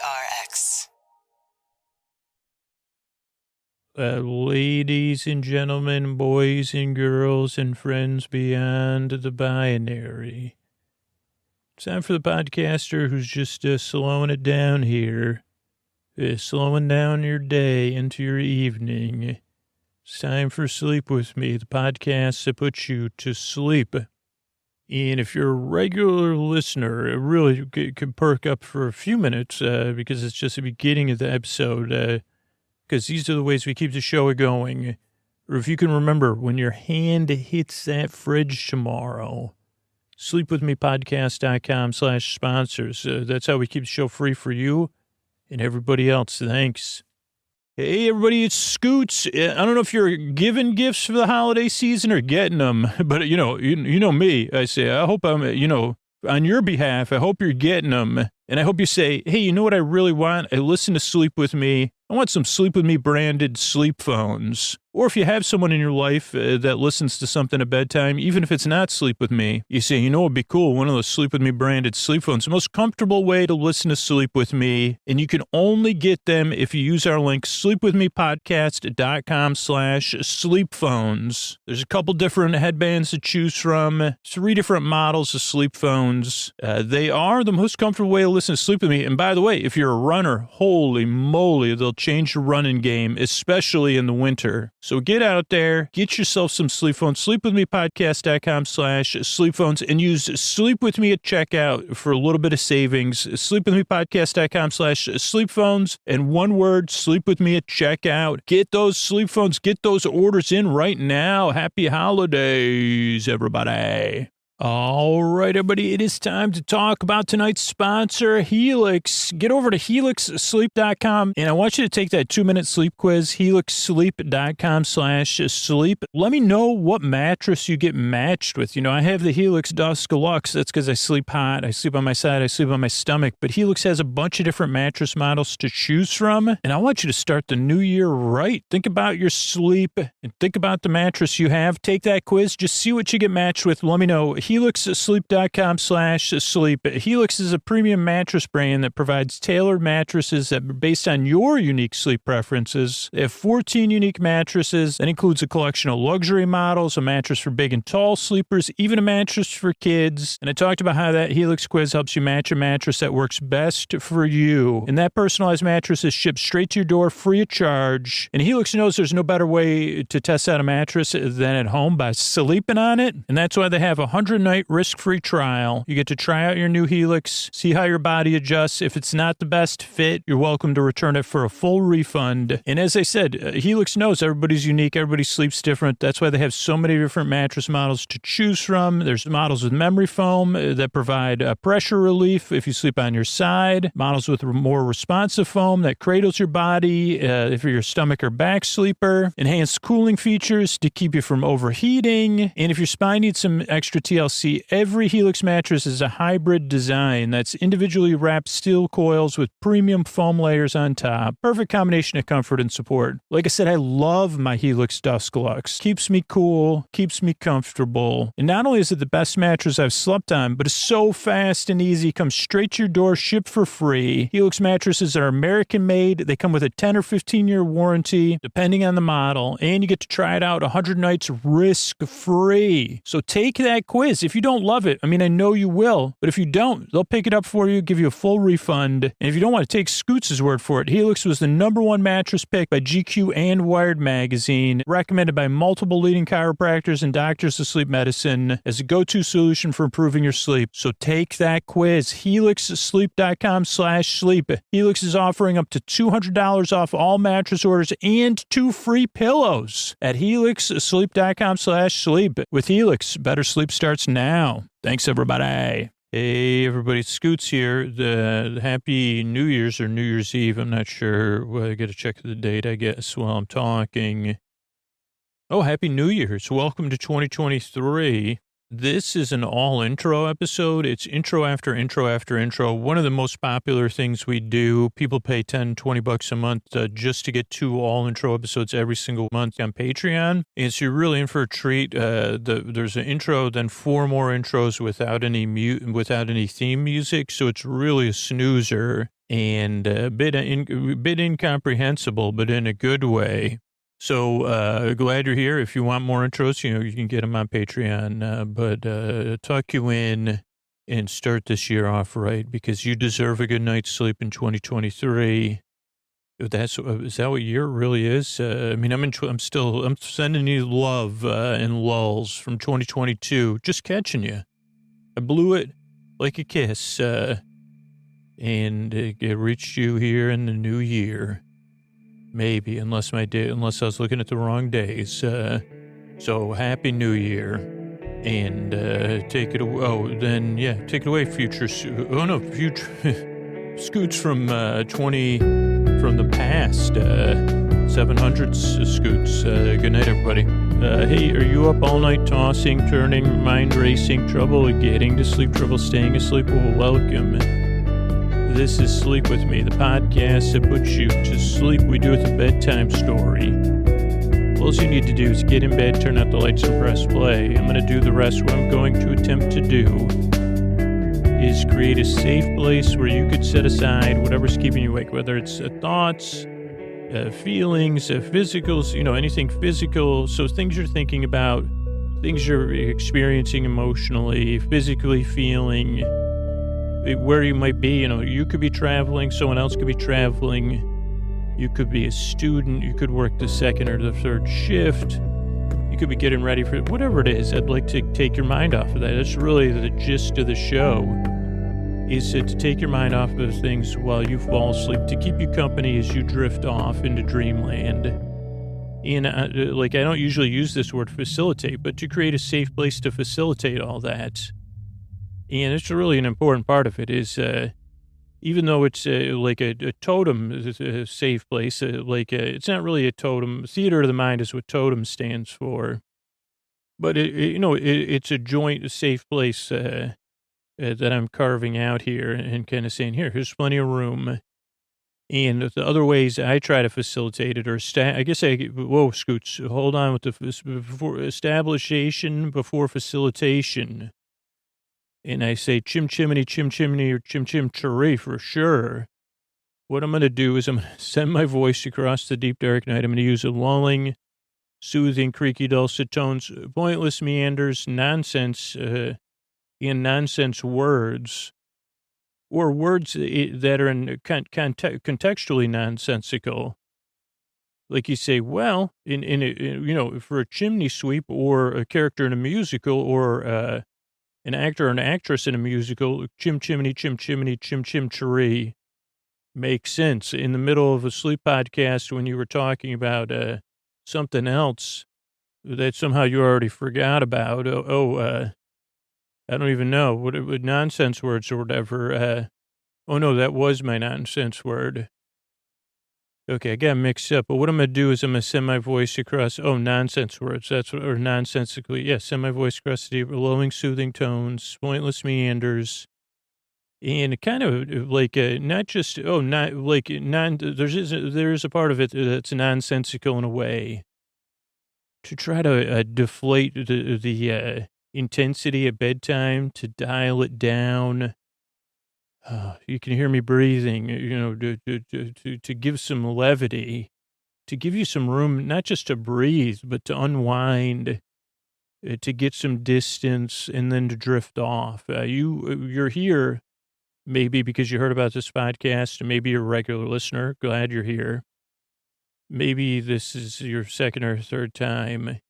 RX. Ladies and gentlemen, boys and girls, and friends beyond the binary. It's time for the podcaster who's just slowing it down here, slowing down your day into your evening. It's time for Sleep With Me, the podcast that puts you to sleep. And if you're a regular listener, it really can perk up for a few minutes because it's just the beginning of the episode. Because these are the ways we keep the show going. Or if you can remember, when your hand hits that fridge tomorrow, sleepwithmepodcast.com/sponsors. That's how we keep the show free for you and everybody else. Thanks. Hey, everybody, it's Scoots. I don't know if you're giving gifts for the holiday season or getting them, but you know me. I say, I hope I'm, on your behalf, I hope you're getting them. And I hope you say, hey, you know what I really want? I listen to Sleep With Me. I want some Sleep With Me branded sleep phones. Or if you have someone in your life that listens to something at bedtime, even if it's not Sleep With Me, you say, you know what would be cool? One of those Sleep With Me branded sleep phones. The most comfortable way to listen to Sleep With Me. And you can only get them if you use our link, sleepwithmepodcast.com/sleep phones. There's a couple different headbands to choose from. 3 different models of sleep phones. They are the most comfortable way to listen to Sleep With Me. And by the way, if you're a runner, holy moly, they'll change the running game, especially in the winter. So get out there, get yourself some sleep phones, sleepwithmepodcast.com/sleep phones, and use Sleep With Me at checkout for a little bit of savings. Sleepwithmepodcast.com/sleep phones, and one word, Sleep With Me at checkout. Get those sleep phones, get those orders in right now. Happy holidays, everybody. All right, everybody, it is time to talk about tonight's sponsor, Helix. Get over to helixsleep.com, and I want you to take that 2-minute sleep quiz, helixsleep.com/sleep. Let me know what mattress you get matched with. I have the Helix Dust Deluxe. That's because I sleep hot. I sleep on my side. I sleep on my stomach. But Helix has a bunch of different mattress models to choose from, and I want you to start the new year right. Think about your sleep and think about the mattress you have. Take that quiz. Just see what you get matched with. Let me know. helixsleep.com/sleep. Helix is a premium mattress brand that provides tailored mattresses that are based on your unique sleep preferences. They have 14 unique mattresses. That includes a collection of luxury models, a mattress for big and tall sleepers, even a mattress for kids. And I talked about how that Helix quiz helps you match a mattress that works best for you. And that personalized mattress is shipped straight to your door free of charge. And Helix knows there's no better way to test out a mattress than at home by sleeping on it. And that's why they have a 100-night risk-free trial. You get to try out your new Helix, see how your body adjusts. If it's not the best fit, you're welcome to return it for a full refund. And as I said, Helix knows everybody's unique, everybody sleeps different. That's why they have so many different mattress models to choose from. There's models with memory foam that provide pressure relief if you sleep on your side, models with more responsive foam that cradles your body if you're a stomach or back sleeper, enhanced cooling features to keep you from overheating, and if your spine needs some extra TLC, every Helix mattress is a hybrid design that's individually wrapped steel coils with premium foam layers on top. Perfect combination of comfort and support. Like I said, I love my Helix Dust Deluxe. Keeps me cool, keeps me comfortable. And not only is it the best mattress I've slept on, but it's so fast and easy. Comes straight to your door, shipped for free. Helix mattresses are American made. They come with a 10 or 15-year warranty, depending on the model. And you get to try it out 100 nights risk-free. So take that quiz. If you don't love it, I know you will, but if you don't, they'll pick it up for you, give you a full refund. And if you don't want to take Scoots' word for it, Helix was the #1 mattress pick by GQ and Wired magazine, recommended by multiple leading chiropractors and doctors of sleep medicine as a go-to solution for improving your sleep. So take that quiz, helixsleep.com/sleep. Helix is offering up to $200 off all mattress orders and 2 free pillows at helixsleep.com/sleep. With Helix, better sleep starts now. Thanks, everybody. Hey, everybody, Scoots here. The Happy New Year's or New Year's Eve. I'm not sure. Well, I got to check the date, I guess, while I'm talking. Oh, Happy New Year's. Welcome to 2023. This is an all intro episode. It's intro after intro after intro. One of the most popular things we do. People pay $10-20 a month just to get 2 all intro episodes every single month on Patreon. And so you're really in for a treat. There's an intro, then 4 more intros without any theme music. So it's really a snoozer. and a bit incomprehensible, but in a good way. So glad you're here. If you want more intros, you can get them on Patreon. But tuck you in and start this year off right, because you deserve a good night's sleep in 2023. Is that what year it really is? I mean, I'm sending you love and lulls from 2022. Just catching you. I blew it like a kiss, and it reached you here in the new year. Maybe, unless I was looking at the wrong days. So happy New Year, and take it away. Oh, then take it away, future. Future Scoots from 20 from the past. 700s Scoots. Good night, everybody. Hey, are you up all night tossing, turning, mind racing, trouble getting to sleep, trouble staying asleep? Well, welcome. This is Sleep With Me, the podcast that puts you to sleep. We do it with a bedtime story. All you need to do is get in bed, turn out the lights, and press play. I'm going to do the rest. What I'm going to attempt to do is create a safe place where you could set aside whatever's keeping you awake, whether it's thoughts, feelings, physicals, anything physical. So things you're thinking about, things you're experiencing emotionally, physically feeling, where you might be. You could be traveling, someone else could be traveling, you could be a student, you could work the second or the third shift, you could be getting ready for whatever it is. I'd like to take your mind off of that. That's really the gist of the show, is to take your mind off of things while you fall asleep, to keep you company as you drift off into dreamland. And I don't usually use this word facilitate, but to create a safe place to facilitate all that. And it's really an important part of it is, even though it's like a totem, a safe place, it's not really a totem. Theater of the mind is what totem stands for. But, it's a joint safe place that I'm carving out here and kind of saying, here's plenty of room. And the other ways I try to facilitate it, or Scoots, hold on with before establishation before facilitation. And I say chim chimney, or chim chim cheree for sure. What I'm going to do is I'm going to send my voice across the deep dark night. I'm going to use a lulling, soothing, creaky, dulcet tones, pointless meanders, nonsense, nonsense words, or words that are contextually nonsensical. Like you say, well, for a chimney sweep, or a character in a musical, or an actor or an actress in a musical, chim chimney, chim cheree, makes sense. In the middle of a sleep podcast, when you were talking about something else that somehow you already forgot about, I don't even know, what nonsense words or whatever. Oh, no, that was my nonsense word. Okay, I got mixed up. But what I'm going to do is I'm going to send my voice across, nonsense words. Or nonsensically. Send my voice across the deep, lulling, soothing tones, pointless meanders. And kind of like, not just, not like, there is a part of it that's nonsensical in a way. To try to deflate the intensity at bedtime, to dial it down. You can hear me breathing, to give some levity, to give you some room, not just to breathe, but to unwind, to get some distance, and then to drift off. You're here maybe because you heard about this podcast, and maybe you're a regular listener. Glad you're here. Maybe this is your second or third time,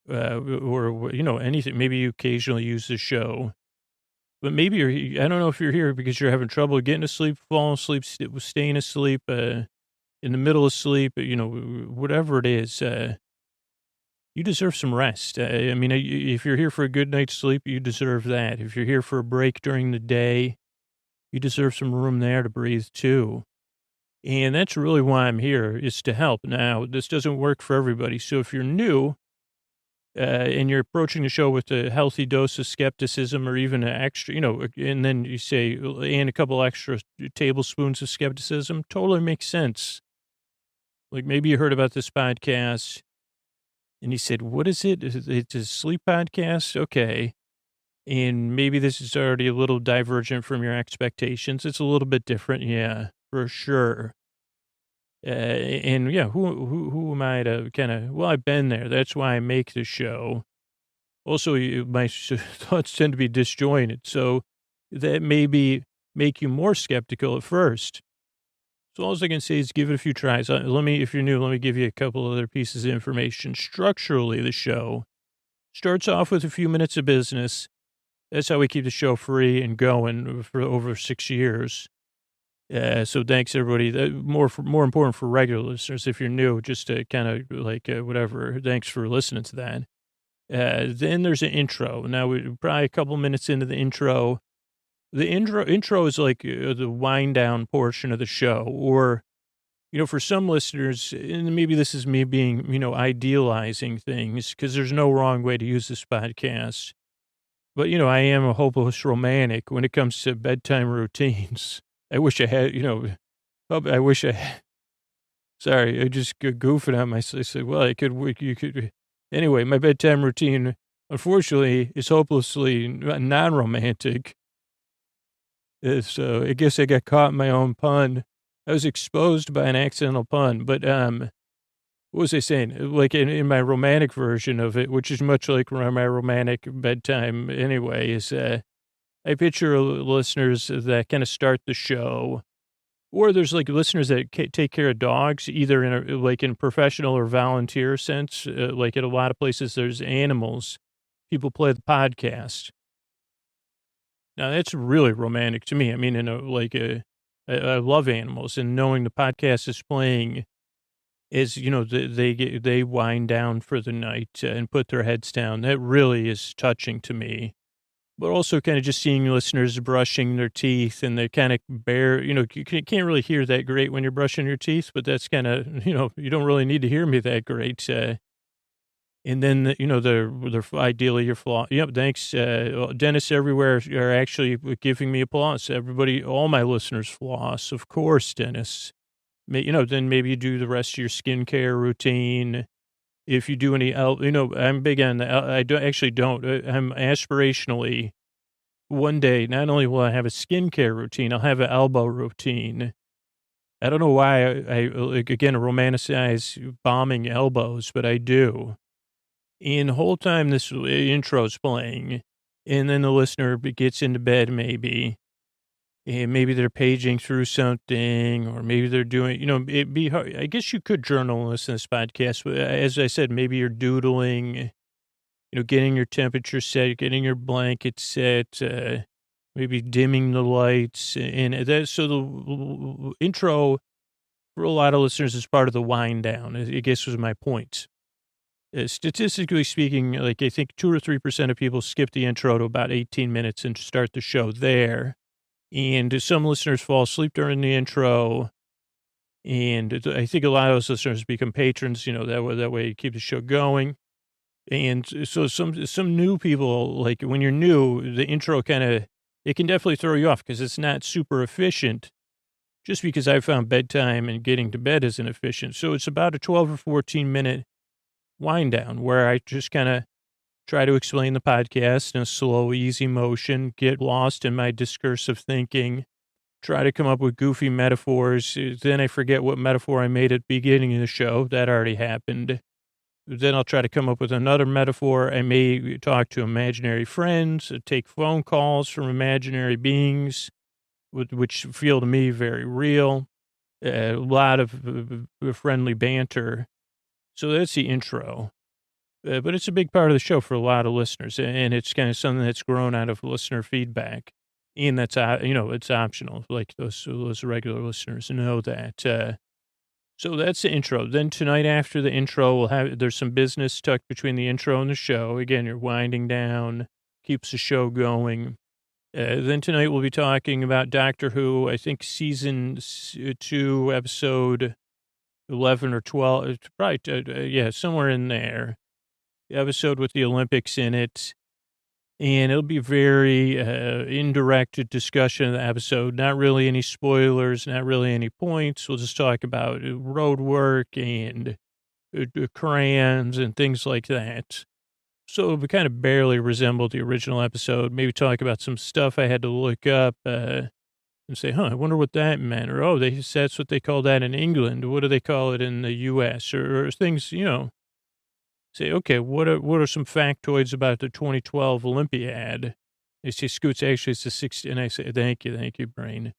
or anything. Maybe you occasionally use the show. But maybe I don't know if you're here because you're having trouble getting to sleep, falling asleep, staying asleep, in the middle of sleep, whatever it is, you deserve some rest. If you're here for a good night's sleep, you deserve that. If you're here for a break during the day, you deserve some room there to breathe too. And that's really why I'm here, is to help. Now, this doesn't work for everybody. So if you're new, and you're approaching the show with a healthy dose of skepticism, or even an extra, and then you say, and a couple extra tablespoons of skepticism, totally makes sense. Like maybe you heard about this podcast and you said, what is it? It's a sleep podcast? Okay. And maybe this is already a little divergent from your expectations. It's a little bit different. Yeah, for sure. And yeah, who am I to kind of, well, I've been there. That's why I make the show. Also, my thoughts tend to be disjointed. So that maybe make you more skeptical at first. So all I can say is give it a few tries. If you're new, let me give you a couple other pieces of information. Structurally, the show starts off with a few minutes of business. That's how we keep the show free and going for over 6 years. So thanks everybody. More important for regular listeners. If you're new, just to kind of like whatever. Thanks for listening to that. Then there's an intro. Now we're probably a couple minutes into the intro. The intro is like the wind down portion of the show, or for some listeners, and maybe this is me being idealizing things because there's no wrong way to use this podcast. But I am a hopeless romantic when it comes to bedtime routines. I wish I had, I wish I. Sorry, I just goofing on myself. I said, well, you could. Anyway, my bedtime routine, unfortunately, is hopelessly non-romantic. So I guess I got caught in my own pun. I was exposed by an accidental pun. But what was I saying? Like in my romantic version of it, which is much like my romantic bedtime anyway, is I picture listeners that kind of start the show. Or there's like listeners that take care of dogs, either in professional or volunteer sense. Like at a lot of places, there's animals. People play the podcast. Now that's really romantic to me. I mean, I love animals, and knowing the podcast is playing is, they wind down for the night and put their heads down. That really is touching to me. But also kind of just seeing listeners brushing their teeth, and they're kind of you can't really hear that great when you're brushing your teeth, but that's kind of, you don't really need to hear me that great. And then, they're ideally your flaw. Yep. Thanks. Dentists everywhere are actually giving me applause. Everybody, all my listeners floss, of course, dentists. Then maybe you do the rest of your skincare routine. If you do any, I'm big on the, I don't, I'm aspirationally one day, not only will I have a skincare routine, I'll have an elbow routine. I don't know why again, romanticize bombing elbows, but I do. And the whole time this intro's playing, and then the listener gets into bed maybe, and maybe they're paging through something, or maybe they're doing, it'd be hard. I guess you could journal and listen to this podcast. But as I said, maybe you're doodling, getting your temperature set, getting your blanket set, maybe dimming the lights. And that, so the intro for a lot of listeners is part of the wind down, I guess was my point. Statistically speaking, like I think 2 or 3% of people skip the intro to about 18 minutes and start the show there. And some listeners fall asleep during the intro. And I think a lot of those listeners become patrons, that way you keep the show going. And so some new people, like when you're new, the intro it can definitely throw you off because it's not super efficient, just because I found bedtime and getting to bed isn't efficient. So it's about a 12 or 14 minute wind down where I just kind of try to explain the podcast in a slow, easy motion, get lost in my discursive thinking, try to come up with goofy metaphors. Then I forget what metaphor I made at the beginning of the show. That already happened. Then I'll try to come up with another metaphor. I may talk to imaginary friends, take phone calls from imaginary beings, which feel to me very real. A lot of friendly banter. So that's the intro. But it's a big part of the show for a lot of listeners, and it's kind of something that's grown out of listener feedback. And that's, it's optional. Like those regular listeners know that. So that's the intro. Then tonight after the intro, there's some business tucked between the intro and the show. Again, you're winding down, keeps the show going. Then tonight we'll be talking about Doctor Who, I think season 2, episode 11 or 12, probably, somewhere in there. The episode with the Olympics in it. And it'll be very indirect discussion of the episode. Not really any spoilers, not really any points. We'll just talk about road work and crayons and things like that. So it kind of barely resembled the original episode. Maybe talk about some stuff I had to look up and say, I wonder what that meant. Or, that's what they call that in England. What do they call it in the U.S.? Or things, say, okay, what are some factoids about the 2012 Olympiad? They say, Scoots, actually, it's the 60. And I say, thank you, brain.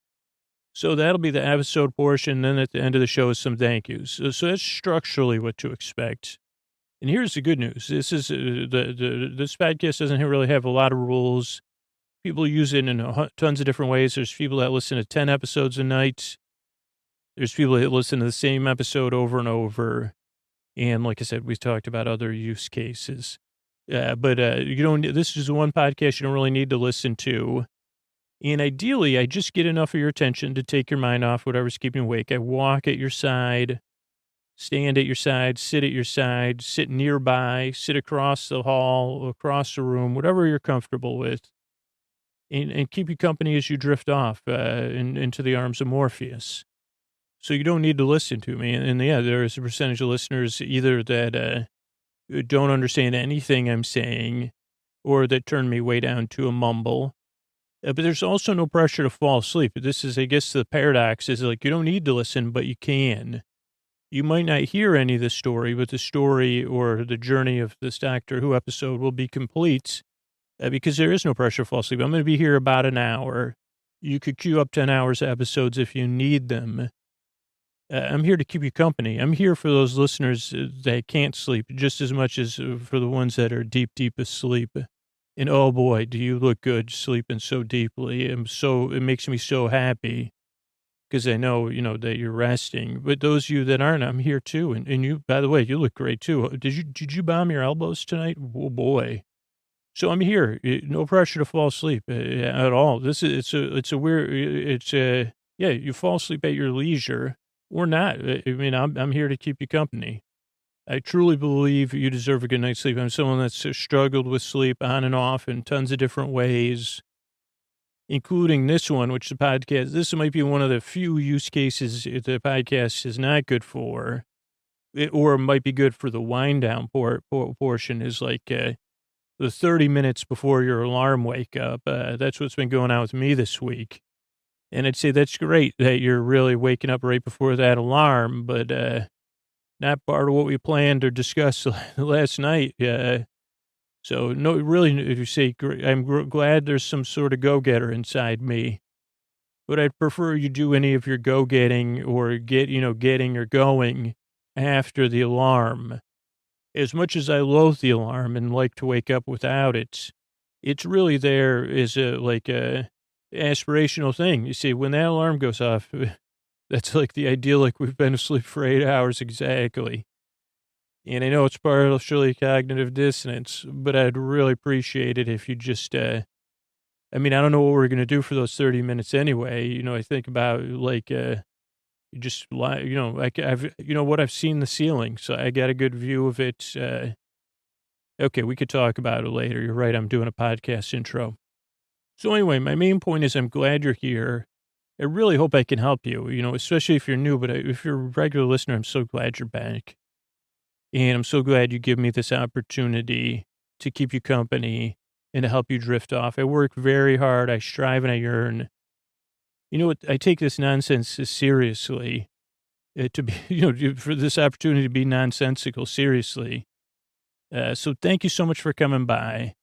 So that'll be the episode portion. Then at the end of the show is some thank yous. So that's structurally what to expect. And here's the good news. This is this podcast doesn't really have a lot of rules. People use it in tons of different ways. There's people that listen to 10 episodes a night. There's people that listen to the same episode over and over. And like I said, we've talked about other use cases. But this is one podcast you don't really need to listen to. And ideally, I just get enough of your attention to take your mind off whatever's keeping you awake. I walk at your side, stand at your side, sit nearby, sit across the hall, across the room, whatever you're comfortable with, and keep you company as you drift off into the arms of Morpheus. So you don't need to listen to me. And there is a percentage of listeners either that don't understand anything I'm saying or that turn me way down to a mumble. But there's also no pressure to fall asleep. This is, I guess, the paradox is like you don't need to listen, but you can. You might not hear any of the story, but the story or the journey of this Doctor Who episode will be complete because there is no pressure to fall asleep. I'm going to be here about an hour. You could queue up 10 hours of episodes if you need them. I'm here to keep you company. I'm here for those listeners that can't sleep just as much as for the ones that are deep asleep. And oh boy, do you look good sleeping so deeply. It makes me so happy because I know, that you're resting. But those of you that aren't, I'm here too. And you, by the way, you look great too. Did you bomb your elbows tonight? Oh boy. So I'm here. No pressure to fall asleep at all. You fall asleep at your leisure or not. I mean, I'm here to keep you company. I truly believe you deserve a good night's sleep. I'm someone that's struggled with sleep on and off in tons of different ways, including this one, which the podcast, this might be one of the few use cases the podcast is not good for, or might be good for the wind down portion is like the 30 minutes before your alarm wake up. That's what's been going on with me this week. And I'd say that's great that you're really waking up right before that alarm, but not part of what we planned or discussed last night. So, no, really, if you say, I'm glad there's some sort of go-getter inside me, but I'd prefer you do any of your go-getting or getting or going after the alarm. As much as I loathe the alarm and like to wake up without it, it's really there as a aspirational thing. You see, when that alarm goes off, that's like the ideal, like we've been asleep for 8 hours exactly. And I know it's partially cognitive dissonance, but I'd really appreciate it if you just, I don't know what we're going to do for those 30 minutes anyway. I think about you just lie, I've seen the ceiling, so I got a good view of it. Okay, we could talk about it later. You're right. I'm doing a podcast intro. So anyway, my main point is I'm glad you're here. I really hope I can help you, especially if you're new, but if you're a regular listener, I'm so glad you're back. And I'm so glad you give me this opportunity to keep you company and to help you drift off. I work very hard. I strive and I yearn. You know what? I take this nonsense seriously to be, for this opportunity to be nonsensical seriously. So thank you so much for coming by.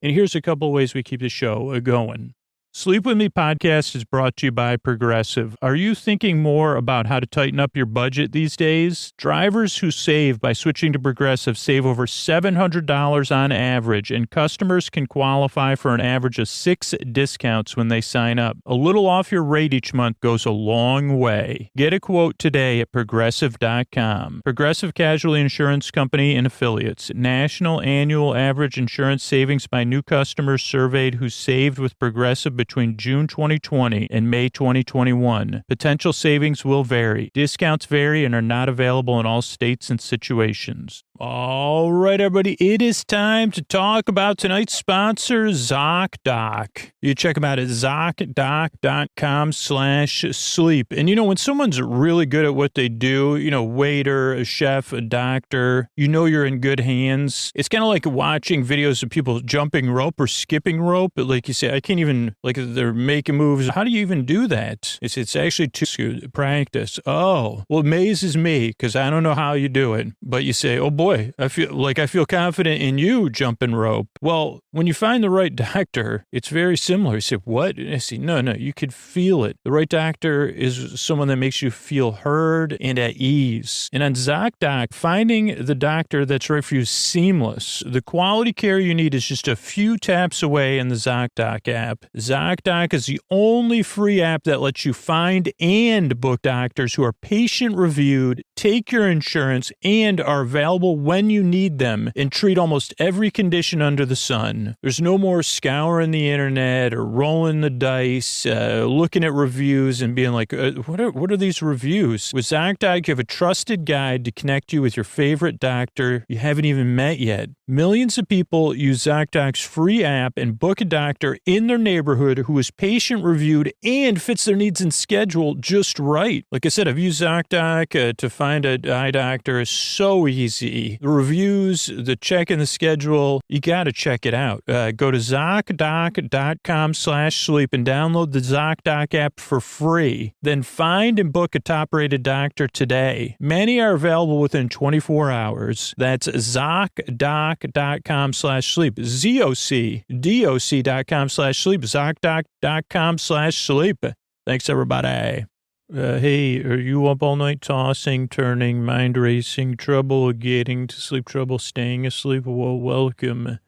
And here's a couple of ways we keep the show going. Sleep With Me podcast is brought to you by Progressive. Are you thinking more about how to tighten up your budget these days? Drivers who save by switching to Progressive save over $700 on average, and customers can qualify for an average of 6 discounts when they sign up. A little off your rate each month goes a long way. Get a quote today at Progressive.com. Progressive Casualty Insurance Company and Affiliates. National annual average insurance savings by new customers surveyed who saved with Progressive between June 2020 and May 2021. Potential savings will vary. Discounts vary and are not available in all states and situations. All right, everybody, it is time to talk about tonight's sponsor, ZocDoc. You check them out at ZocDoc.com/sleep. And when someone's really good at what they do, waiter, a chef, a doctor, you're in good hands. It's kind of like watching videos of people jumping rope or skipping rope. Like you say, I can't even, like they're making moves. How do you even do that? It's actually too practice. Oh, well, it amazes me because I don't know how you do it. But you say, oh boy, I feel confident in you jumping rope. Well, when you find the right doctor, it's very similar. You say, what? And I say, no, you could feel it. The right doctor is someone that makes you feel heard and at ease. And on ZocDoc, finding the doctor that's right for you is seamless. The quality care you need is just a few taps away in the ZocDoc app. ZocDoc is the only free app that lets you find and book doctors who are patient reviewed, take your insurance, and are available when you need them and treat almost every condition under the sun. There's no more scouring the internet or rolling the dice, looking at reviews and being like, what are these reviews? With ZocDoc, you have a trusted guide to connect you with your favorite doctor you haven't even met yet. Millions of people use ZocDoc's free app and book a doctor in their neighborhood who is patient reviewed and fits their needs and schedule just right. Like I said, I've used ZocDoc to find an eye doctor. It's so easy. The reviews, the check in the schedule, you got to check it out. Go to ZocDoc.com/sleep and download the ZocDoc app for free. Then find and book a top-rated doctor today. Many are available within 24 hours. That's ZocDoc.com/sleep. ZocDoc.com/sleep. ZocDoc.com/sleep. Thanks, everybody. Hey, are you up all night tossing, turning, mind racing, trouble getting to sleep, trouble staying asleep? Well, welcome.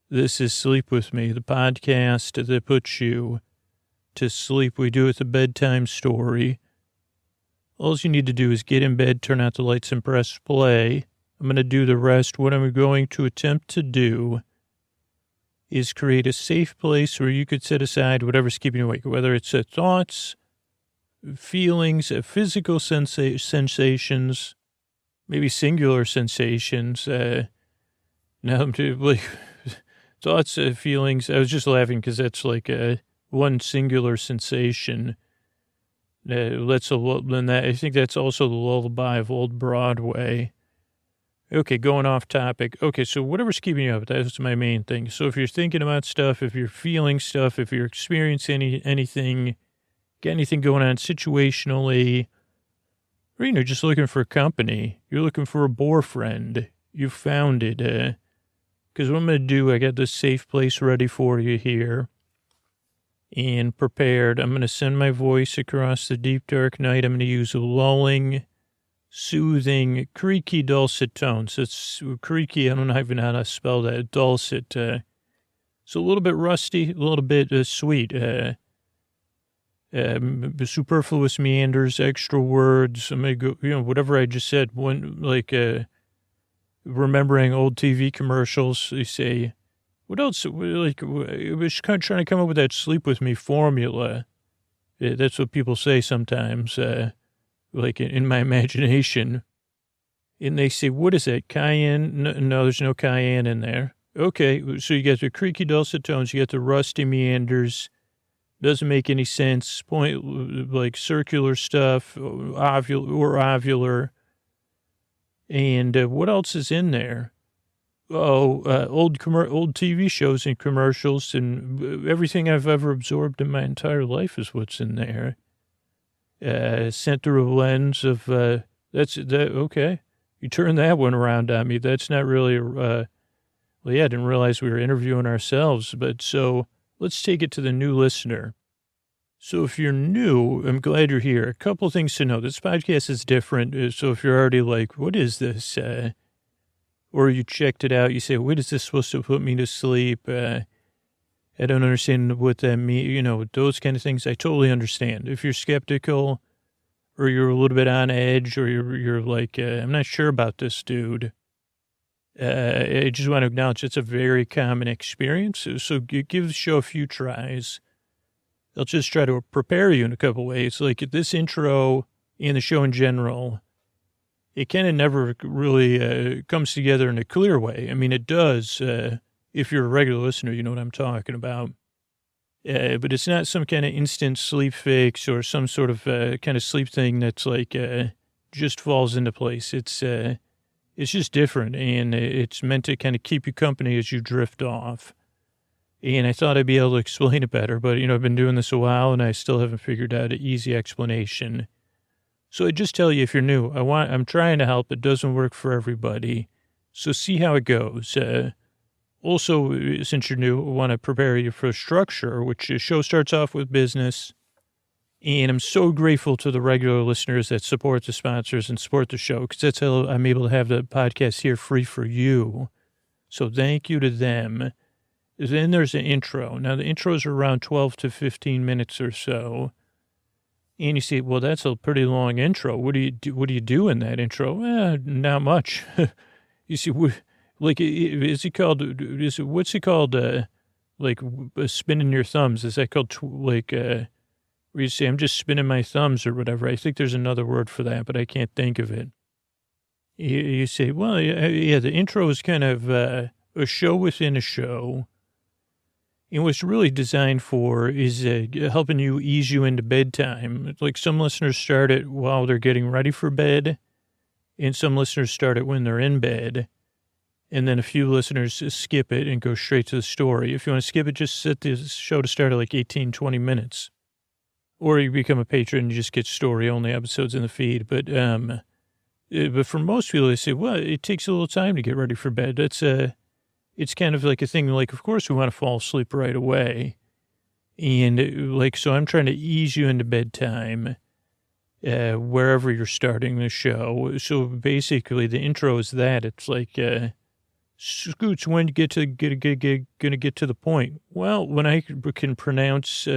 This is Sleep With Me, the podcast that puts you to sleep. We do it with a bedtime story. All you need to do is get in bed, turn out the lights, and press play. I'm going to do the rest. What I'm going to attempt to do is create a safe place where you could set aside whatever's keeping you awake, whether it's thoughts, feelings, physical sensations, maybe singular sensations. Now I'm like thoughts, feelings. I was just laughing because that's like one singular sensation. I think that's also the lullaby of old Broadway. Okay, going off topic. Okay, so whatever's keeping you up, that's my main thing. So if you're thinking about stuff, if you're feeling stuff, if you're experiencing anything, got anything going on situationally, or, just looking for company, you're looking for a boyfriend, you found it, because what I'm going to do, I got this safe place ready for you here and prepared. I'm going to send my voice across the deep, dark night. I'm going to use a lulling, soothing, creaky, dulcet tones. It's creaky. I don't know even how to spell that. Dulcet. So a little bit rusty, a little bit sweet. Superfluous meanders, extra words. I'm going to go, whatever I just said. Remembering old TV commercials, they say, what else? Like, I was kind of trying to come up with that sleep with me formula. That's what people say sometimes, in my imagination. And they say, what is that? Cayenne? No, there's no cayenne in there. Okay, so you got the creaky dulcet tones, you got the rusty meanders. Doesn't make any sense. Like circular stuff, ovular. And what else is in there? Old TV shows and commercials, and everything I've ever absorbed in my entire life is what's in there. Sent through a lens of okay. You turn that one around on me. That's not really. I didn't realize we were interviewing ourselves. But so let's take it to the new listener. So if you're new, I'm glad you're here. A couple things to know. This podcast is different. So if you're already like, what is this? Or you checked it out, you say, what is this supposed to put me to sleep? I don't understand what that means. Those kind of things, I totally understand. If you're skeptical or you're a little bit on edge or you're like, I'm not sure about this dude. I just want to acknowledge it's a very common experience. So give the show a few tries. I'll just try to prepare you in a couple ways. Like this intro and the show in general it kind of never really comes together in a clear way. I mean, it does. If you're a regular listener, you know what I'm talking about. But it's not some kind of instant sleep fix or some sort of kind of sleep thing that's like just falls into place. It's just different, and it's meant to kind of keep you company as you drift off. And I thought I'd be able to explain it better, but, I've been doing this a while, and I still haven't figured out an easy explanation. So I just tell you, if you're new, I'm trying to help. It doesn't work for everybody. So see how it goes. Also, since you're new, I want to prepare you for structure, which the show starts off with business. And I'm so grateful to the regular listeners that support the sponsors and support the show, because that's how I'm able to have the podcast here free for you. So thank you to them. Then there's an intro. Now, the intros are around 12 to 15 minutes or so. And you say, well, that's a pretty long intro. What do you do in that intro? Not much. You see, is it called, what's it called, spinning your thumbs? Is that called, where you say, I'm just spinning my thumbs or whatever? I think there's another word for that, but I can't think of it. You say, well, yeah, the intro is kind of a show within a show. And what's really designed for is helping you ease you into bedtime. Like some listeners start it while they're getting ready for bed, and some listeners start it when they're in bed. And then a few listeners skip it and go straight to the story. If you want to skip it, just set the show to start at like 18, 20 minutes. Or you become a patron and you just get story-only episodes in the feed. But for most people, they say, well, it takes a little time to get ready for bed. It's kind of like a thing, like, of course we want to fall asleep right away. And so I'm trying to ease you into bedtime wherever you're starting the show. So basically the intro is that. It's like, Scoots, when you gonna get to the point? Well, when I can pronounce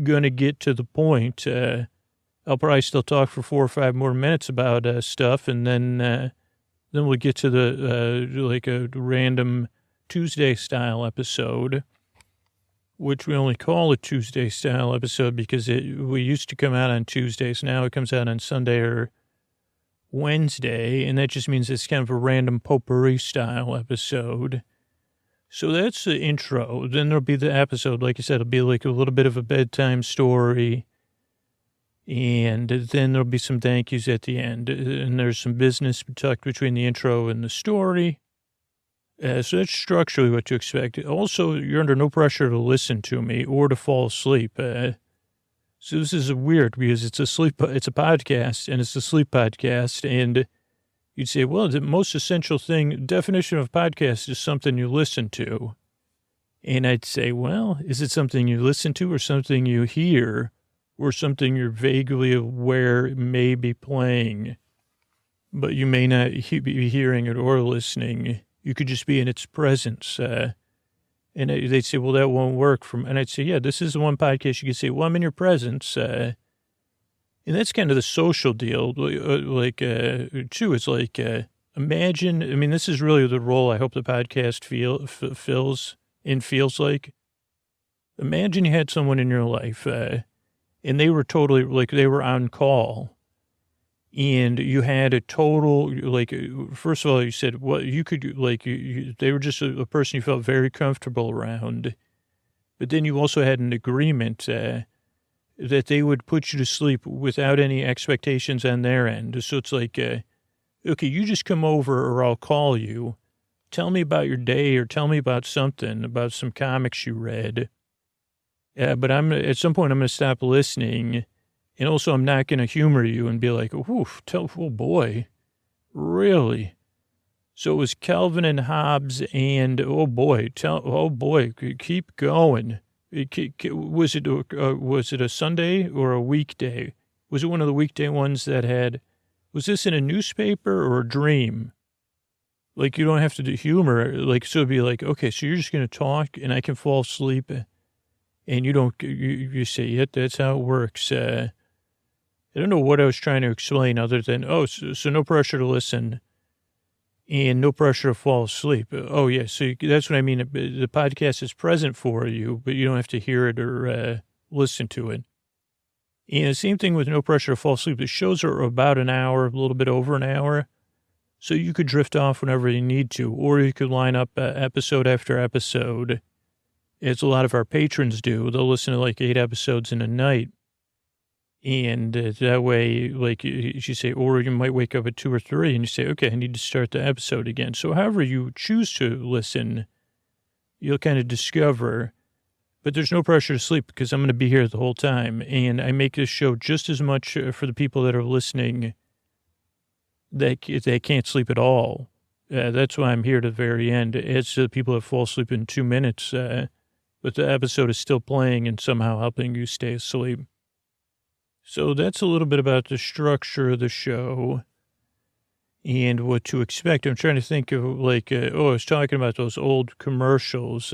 gonna get to the point, I'll probably still talk for 4 or 5 more minutes about stuff, and then we'll get to the a random Tuesday-style episode, which we only call a Tuesday-style episode because we used to come out on Tuesdays. Now it comes out on Sunday or Wednesday, and that just means it's kind of a random potpourri-style episode. So that's the intro. Then there'll be the episode. Like I said, it'll be like a little bit of a bedtime story. And then there'll be some thank yous at the end. And there's some business tucked between the intro and the story. So that's structurally what to expect. Also, you're under no pressure to listen to me or to fall asleep. So this is weird because it's a podcast, and it's a sleep podcast. And you'd say, well, the most essential definition of podcast is something you listen to. And I'd say, well, is it something you listen to or something you hear or something you're vaguely aware may be playing, but you may not be hearing it or listening? You could just be in its presence. And they'd say, well, that won't work. And I'd say, yeah, this is the one podcast you can say, well, I'm in your presence. And that's kind of the social deal. Too, it's like, imagine, I mean, this is really the role I hope the podcast feels like. Imagine you had someone in your life, and they were totally, they were on call. And you had a total, first of all, you said, well, you could, they were just a person you felt very comfortable around. But then you also had an agreement that they would put you to sleep without any expectations on their end. So it's like, okay, you just come over or I'll call you. Tell me about your day or tell me about something, about some comics you read. But at some point I'm going to stop listening. And also, I'm not going to humor you and be like, oh boy, really? So it was Calvin and Hobbes and, keep going. Was it a Sunday or a weekday? Was it one of the weekday ones was this in a newspaper or a dream? You don't have to do humor. So it'd be like, okay, so you're just going to talk and I can fall asleep and you say, yeah, that's how it works. I don't know what I was trying to explain other than, so no pressure to listen and no pressure to fall asleep. Oh, yeah, so that's what I mean. The podcast is present for you, but you don't have to hear it or listen to it. And same thing with No Pressure to Fall Asleep. The shows are about an hour, a little bit over an hour. So you could drift off whenever you need to, or you could line up episode after episode, as a lot of our patrons do. They'll listen to like 8 episodes in a night. And that way, like you say, or you might wake up at 2 or 3 and you say, okay, I need to start the episode again. So however you choose to listen, you'll kind of discover, but there's no pressure to sleep because I'm going to be here the whole time. And I make this show just as much for the people that are listening that they can't sleep at all. That's why I'm here to the very end. It's the people that fall asleep in 2 minutes, but the episode is still playing and somehow helping you stay asleep. So that's a little bit about the structure of the show and what to expect. I'm trying to think of like, I was talking about those old commercials.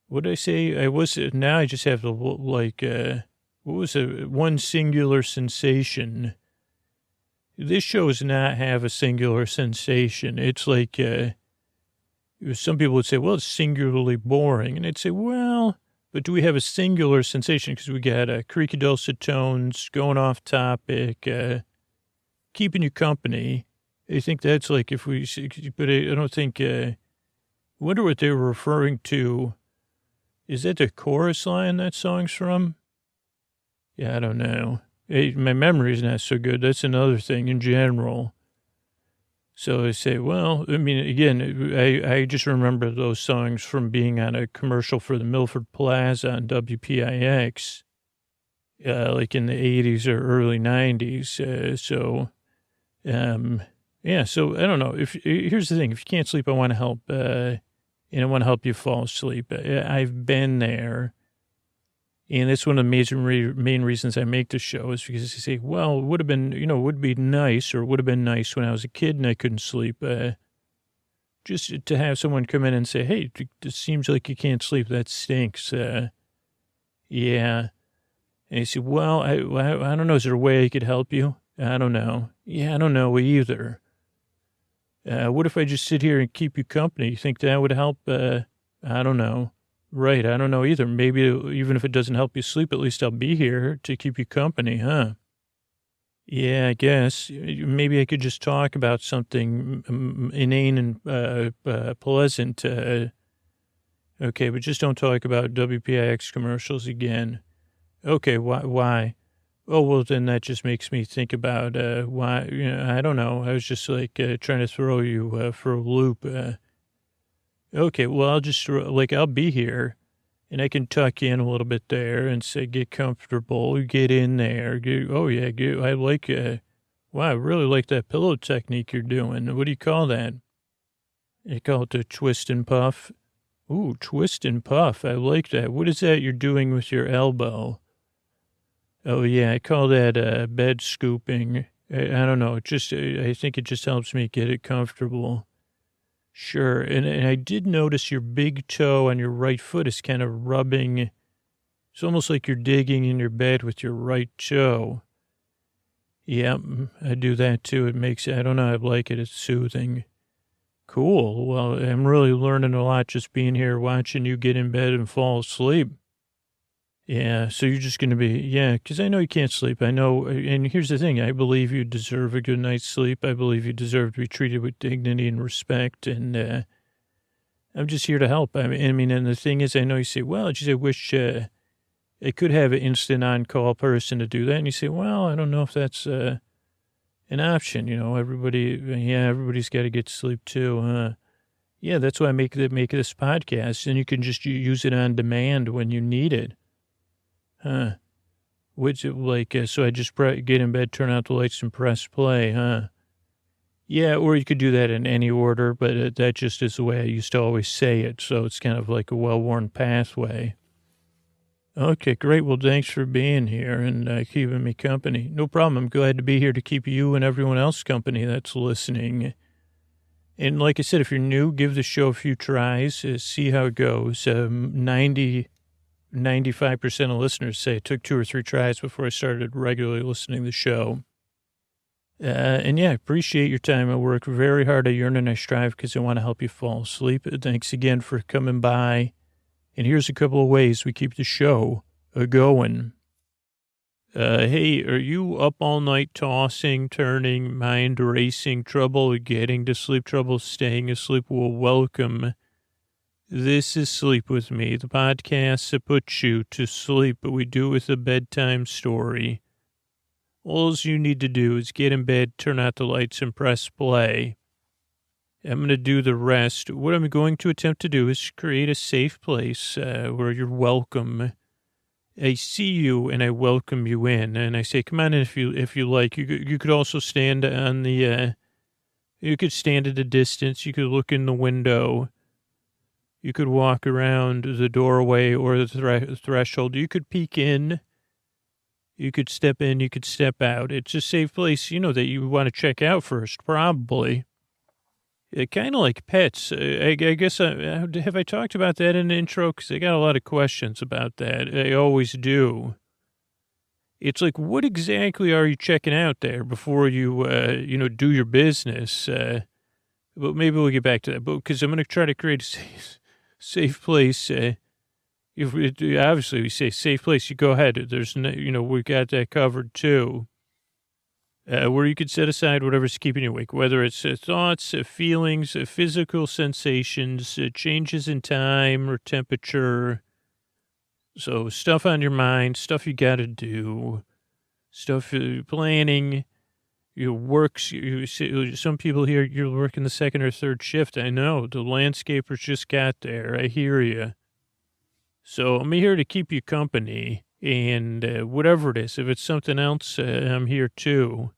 What did I say? Now I just have to like, what was it? One singular sensation. This show does not have a singular sensation. It's like, some people would say, well, it's singularly boring. And I'd say, well, but do we have a singular sensation? Because we got creaky dulcet tones, going off topic, keeping you company. I think that's like if we, but I don't think, I wonder what they were referring to. Is that the chorus line that song's from? Yeah, I don't know. My memory's not so good. That's another thing in general. So I say, well, I mean, again, I just remember those songs from being on a commercial for the Milford Plaza on WPIX, like in the 80s or early 90s. Yeah, so I don't know. Here's the thing. If you can't sleep, I want to help, and I want to help you fall asleep. I've been there. And that's one of the main reasons I make the show is because you say, well, it would have been, would be nice or would have been nice when I was a kid and I couldn't sleep. Just to have someone come in and say, hey, it seems like you can't sleep. That stinks. Yeah. And you say, well, I don't know. Is there a way I could help you? I don't know. Yeah, I don't know either. What if I just sit here and keep you company? You think that would help? I don't know. Right. I don't know either. Maybe even if it doesn't help you sleep, at least I'll be here to keep you company, huh? Yeah, I guess. Maybe I could just talk about something inane and pleasant. Okay, but just don't talk about WPIX commercials again. Okay, why? Oh, well, then that just makes me think about why, I don't know. I was just like trying to throw you for a loop. Okay, well, I'll be here, and I can tuck you in a little bit there and say, get comfortable, get in there. I like, wow, I really like that pillow technique you're doing. What do you call that? I call it the twist and puff. Ooh, twist and puff. I like that. What is that you're doing with your elbow? Oh, yeah, I call that bed scooping. I don't know. I think it just helps me get it comfortable. Sure. And I did notice your big toe on your right foot is kind of rubbing. It's almost like you're digging in your bed with your right toe. Yeah, I do that too. I don't know, I like it. It's soothing. Cool. Well, I'm really learning a lot just being here, watching you get in bed and fall asleep. Yeah, so you're just going to be, because I know you can't sleep. I know, and here's the thing. I believe you deserve a good night's sleep. I believe you deserve to be treated with dignity and respect, and I'm just here to help. I mean, and the thing is, I know you say, well, I wish I could have an instant on-call person to do that, and you say, well, I don't know if that's an option. Everybody's got to get sleep too. Yeah, that's why I make this podcast, and you can just use it on demand when you need it. Huh. So I just get in bed, turn out the lights, and press play, huh? Yeah, or you could do that in any order, but that just is the way I used to always say it, so it's kind of like a well-worn pathway. Okay, great. Well, thanks for being here and keeping me company. No problem. I'm glad to be here to keep you and everyone else company that's listening. And like I said, if you're new, give the show a few tries, see how it goes. 95% of listeners say it took 2 or 3 tries before I started regularly listening to the show. And I appreciate your time. I work very hard. I yearn and I strive because I want to help you fall asleep. Thanks again for coming by. And here's a couple of ways we keep the show going. Hey, are you up all night tossing, turning, mind racing, trouble getting to sleep, trouble staying asleep? Well, welcome. This is Sleep With Me, the podcast that puts you to sleep, but we do it with a bedtime story. All you need to do is get in bed, turn out the lights, and press play. I'm going to do the rest. What I'm going to attempt to do is create a safe place where you're welcome. I see you and I welcome you in, and I say, come on in if you like. You could also stand on the, you could stand at a distance. You could look in the window. You could walk around the doorway or the threshold. You could peek in. You could step in. You could step out. It's a safe place, that you want to check out first, probably. Kind of like pets. I guess, have I talked about that in the intro? Because I got a lot of questions about that. I always do. It's like, what exactly are you checking out there before you, do your business? But maybe we'll get back to that. But because I'm going to try to create a safe place. Obviously we say safe place, you go ahead. There's, we got that covered too. Where you could set aside whatever's keeping you awake, whether it's thoughts, feelings, physical sensations, changes in time or temperature. So stuff on your mind, stuff you got to do, stuff planning, your works. Some people here, you're working the second or third shift. I know the landscapers just got there. I hear you. So I'm here to keep you company, and whatever it is, if it's something else, I'm here too.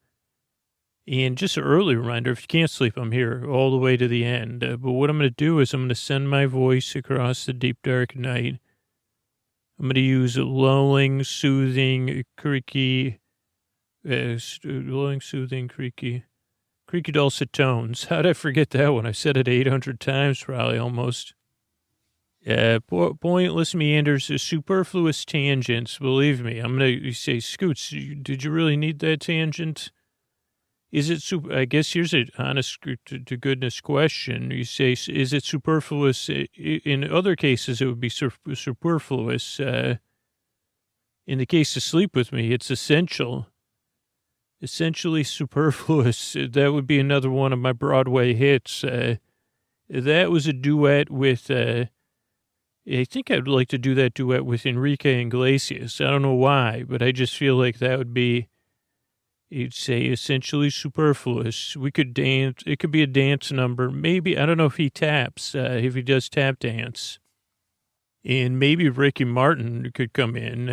And just an early reminder, if you can't sleep, I'm here all the way to the end. But what I'm going to do is I'm going to send my voice across the deep, dark night. I'm going to use lulling, soothing, creaky, creaky dulcet tones. How did I forget that one? I said it 800 times, probably almost. Pointless meanders, superfluous tangents. Believe me, I'm going to say, Scoots, did you really need that tangent? Is it I guess here's an honest to goodness question. You say, is it superfluous? In other cases, it would be superfluous. In the case of Sleep With Me, it's essential. Essentially superfluous. That would be another one of my Broadway hits. That was a duet with, I think I'd like to do that duet with Enrique Iglesias. I don't know why, but I just feel like that would be, you'd say, essentially superfluous. We could dance. It could be a dance number. Maybe, I don't know if he taps, if he does tap dance. And maybe Ricky Martin could come in.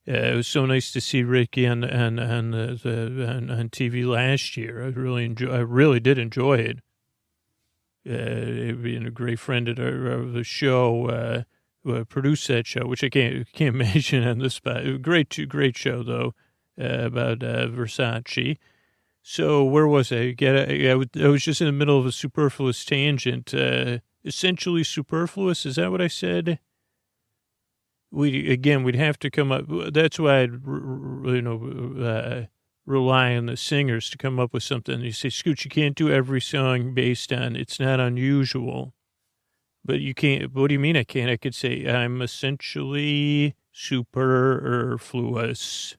It was so nice to see Ricky on TV last year. I really did enjoy it. Being a great friend of the show, who produced that show, which I can't mention on this spot. Great show though. About Versace. So where was I? I was just in the middle of a superfluous tangent. Essentially superfluous. Is that what I said? We'd have to come up. That's why I'd rely on the singers to come up with something. You say, Scooch, you can't do every song based on it's not unusual. But you can't. What do you mean I can't? I could say I'm essentially superfluous.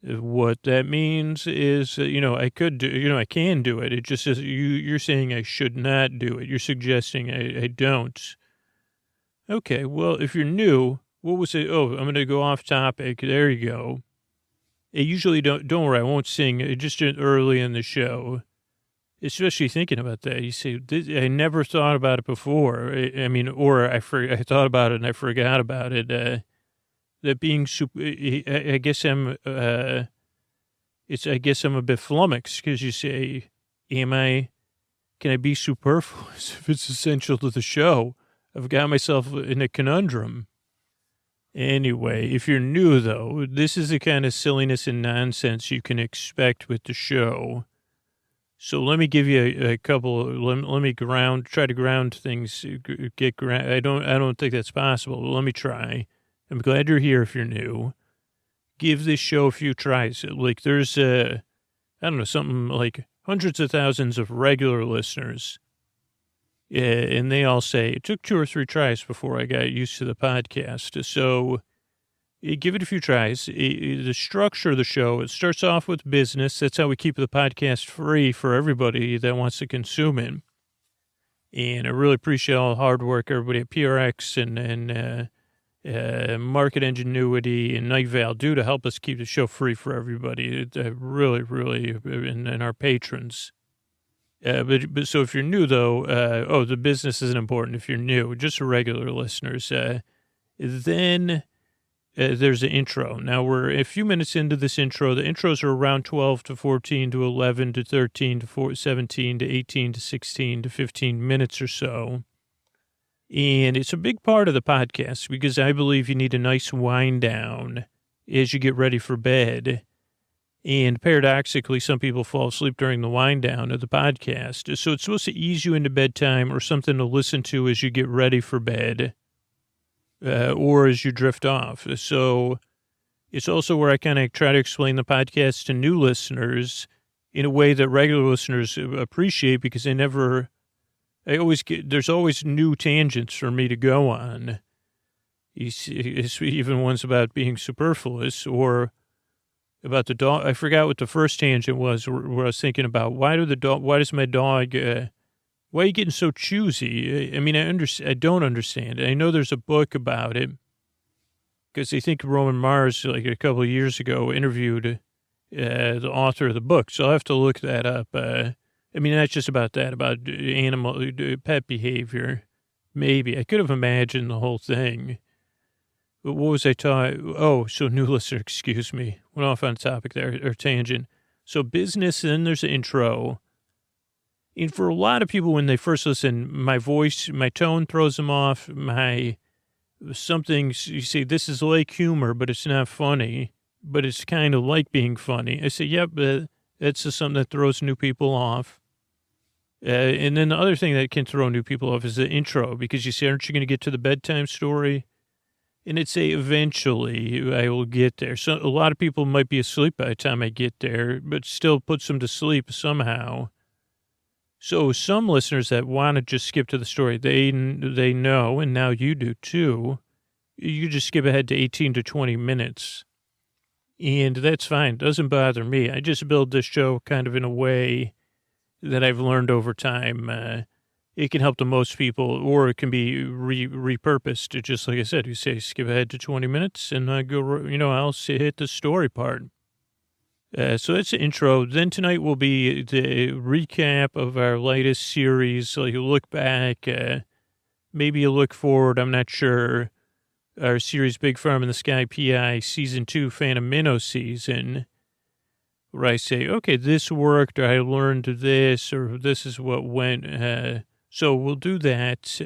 What that means is, I could do, I can do it. It just says you're saying I should not do it. You're suggesting I don't. Okay, well, if you're new, what was it? Oh, I'm going to go off topic. There you go. I usually don't worry, I won't sing just early in the show, especially thinking about that. You say, I never thought about it before. I thought about it and I forgot about it. That being I guess I'm a bit flummoxed because you say, can I be superfluous if it's essential to the show? I've got myself in a conundrum. Anyway, if you're new though, this is the kind of silliness and nonsense you can expect with the show. So let me give you a couple. Let me try to ground things. I don't think that's possible. But let me try. I'm glad you're here if you're new. Give this show a few tries. Like there's, something like hundreds of thousands of regular listeners. And they all say, it took 2 or 3 tries before I got used to the podcast. So Give it a few tries. The structure of the show, it starts off with business. That's how we keep the podcast free for everybody that wants to consume it. And I really appreciate all the hard work everybody at PRX and Market Ingenuity and Night Vale do to help us keep the show free for everybody. Really, really, and our patrons. But so if you're new, though, the business isn't important if you're new, just regular listeners. Then there's an intro. Now we're a few minutes into this intro. The intros are around 12 to 14 to 11 to 13 to 17 to 18 to 16 to 15 minutes or so. And it's a big part of the podcast because I believe you need a nice wind down as you get ready for bed. And paradoxically, some people fall asleep during the wind down of the podcast. So it's supposed to ease you into bedtime or something to listen to as you get ready for bed. Or as you drift off. So it's also where I kind of try to explain the podcast to new listeners in a way that regular listeners appreciate because there's always new tangents for me to go on. Even ones about being superfluous or about the dog. I forgot what the first tangent was where I was thinking about why does my dog, why are you getting so choosy? I mean, I don't understand. I know there's a book about it because I think Roman Mars, like a couple of years ago, interviewed the author of the book. So I'll have to look that up. I mean, not just about that, about animal, pet behavior. Maybe. I could have imagined the whole thing. But what was I talking? Oh, so new listener, excuse me. Went off on topic there, or tangent. So business, and then there's an intro. And for a lot of people, when they first listen, my voice, my tone throws them off. You say, this is like humor, but it's not funny. But it's kind of like being funny. I say, yep, that's just something that throws new people off. And then the other thing that can throw new people off is the intro, because you say, aren't you going to get to the bedtime story? And it's eventually I will get there. So a lot of people might be asleep by the time I get there, but still puts them to sleep somehow. So some listeners that want to just skip to the story, they know, and now you do too, you just skip ahead to 18 to 20 minutes. And that's fine. It doesn't bother me. I just build this show kind of in a way that I've learned over time. It can help the most people, or it can be repurposed. Just like I said, you say skip ahead to 20 minutes and I'll hit the story part. So that's the intro. Then tonight will be the recap of our latest series. So you look back, maybe you look forward. I'm not sure. Our series Big Farm in the Sky PI Season 2 Phantom Minnow Season, where I say, okay, this worked, or I learned this, or this is what went. So we'll do that.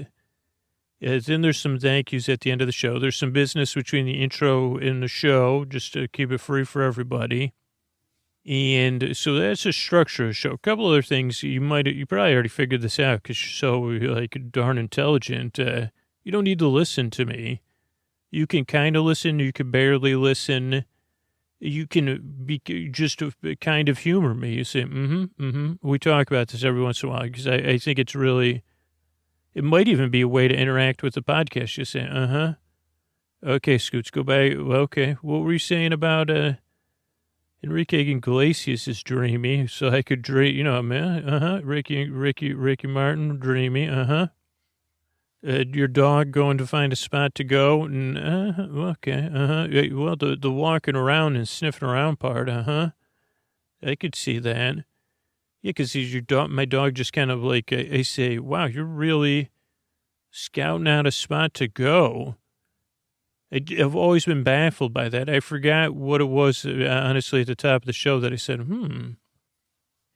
Then there's some thank yous at the end of the show. There's some business between the intro and the show, just to keep it free for everybody. And so that's the structure of the show. A couple other things you probably already figured this out because you're so darn intelligent. You don't need to listen to me. You can kind of listen. You can barely listen. You can be just kind of humor me. You say, We talk about this every once in a while because I think it's really, it might even be a way to interact with the podcast. You say, Okay, Scoots, go back. Okay, what were you saying about Enrique Iglesias is dreamy, so I could dream, Ricky Martin, dreamy, your dog going to find a spot to go, and, okay, well, the walking around and sniffing around part, I could see that. Yeah, because my dog just kind of I say, wow, you're really scouting out a spot to go. I've always been baffled by that. I forgot what it was, honestly, at the top of the show that I said,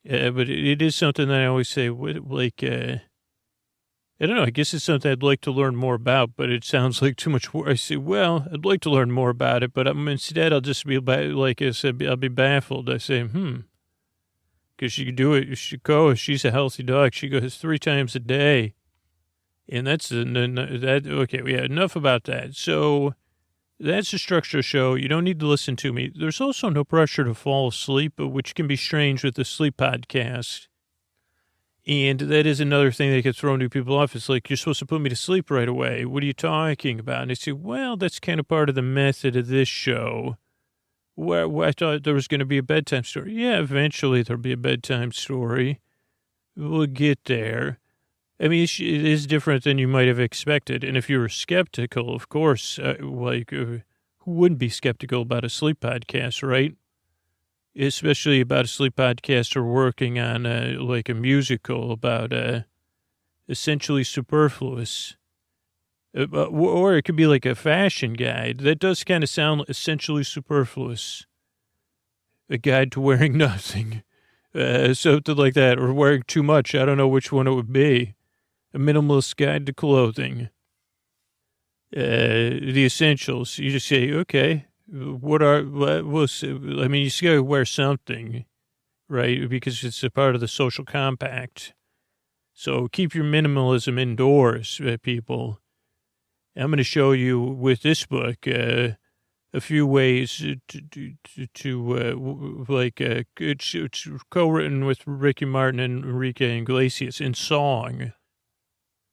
but it is something that I always say, I don't know, I guess it's something I'd like to learn more about, but it sounds like too much work. I say, well, I'd like to learn more about it, but instead I'll just be, like I said, I'll be baffled. I say, because she could do it. She goes, she's a healthy dog. She goes 3 times a day. And that's okay. Yeah, enough about that. So that's the structure of the show. You don't need to listen to me. There's also no pressure to fall asleep, which can be strange with the sleep podcast. And that is another thing that gets thrown to people off. It's like, you're supposed to put me to sleep right away. What are you talking about? And I say, well, that's kind of part of the method of this show. Where I thought there was going to be a bedtime story. Yeah, eventually there'll be a bedtime story. We'll get there. I mean, it is different than you might have expected. And if you were skeptical, of course, who wouldn't be skeptical about a sleep podcast, right? Especially about a sleep podcaster working on like a musical about essentially superfluous. Or it could be like a fashion guide. That does kind of sound essentially superfluous. A guide to wearing nothing. Something like that. Or wearing too much. I don't know which one it would be. A minimalist guide to clothing. The essentials. You just say, okay, I mean, you just got to wear something, right? Because it's a part of the social compact. So keep your minimalism indoors, people. I'm going to show you with this book a few ways it's co-written with Ricky Martin and Enrique Iglesias in song.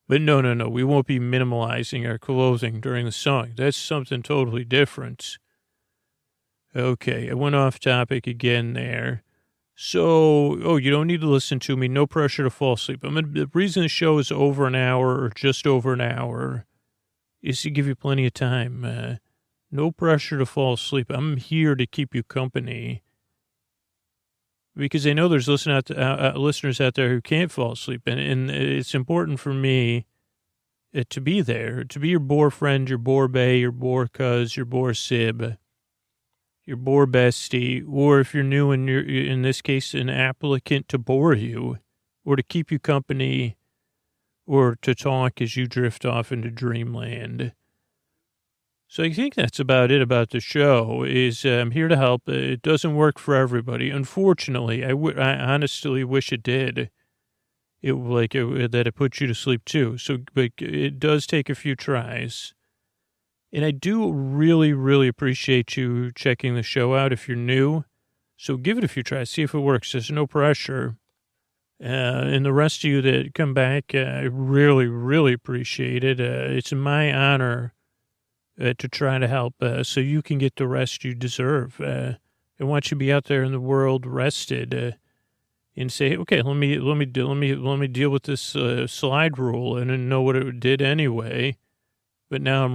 But no, we won't be minimalizing our clothing during the song. That's something totally different. Okay, I went off topic again there. So, you don't need to listen to me. No pressure to fall asleep. The reason the show is over an hour or just over an hour is to give you plenty of time. No pressure to fall asleep. I'm here to keep you company. Because I know there's listeners out there who can't fall asleep. And it's important for me to be there, to be your bore friend, your bore bae, your bore cuz, your bore sib, your bore bestie, or if you're new and you're, in this case, an applicant to bore you, or to keep you company, or to talk as you drift off into dreamland. So I think that's about it about the show, is I'm here to help. It doesn't work for everybody. Unfortunately, I honestly wish it did. That it puts you to sleep too. So, but it does take a few tries. And I do really, really appreciate you checking the show out if you're new. So give it a few tries, see if it works. There's no pressure. And the rest of you that come back, I really, really appreciate it. It's my honor to try to help so you can get the rest you deserve. I want you to be out there in the world rested and say, okay, let me deal with this slide rule and then know what it did anyway. But now I'm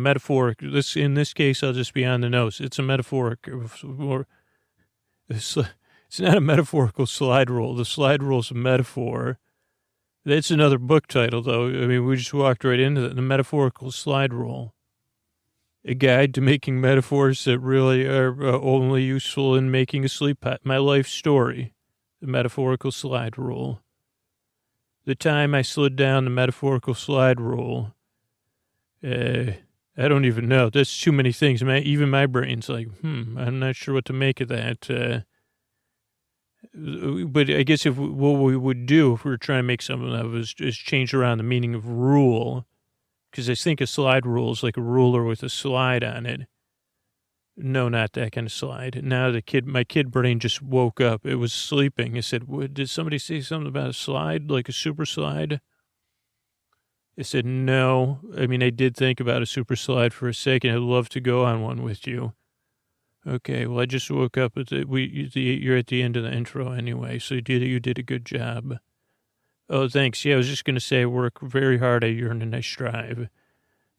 metaphoric. In this case, I'll just be on the nose. It's a metaphoric, or it's not a metaphorical slide rule. The slide rule is a metaphor. That's another book title, though. I mean, we just walked right into it. The metaphorical slide rule. A guide to making metaphors that really are only useful in making a sleep my life story. The metaphorical slide rule. The time I slid down the metaphorical slide rule. I don't even know. That's too many things. Even my brain's like, I'm not sure what to make of that. But I guess what we would do if we were trying to make something of it is change around the meaning of rule. Because I think a slide rule is like a ruler with a slide on it. No, not that kind of slide. Now my kid brain just woke up. It was sleeping. I said, did somebody say something about a slide, like a super slide? I said, no. I mean, I did think about a super slide for a second. I'd love to go on one with you. Okay, well, I just woke up. You're at the end of the intro anyway, so you did a good job. Oh, thanks. Yeah, I was just going to say I work very hard. I yearn and I strive,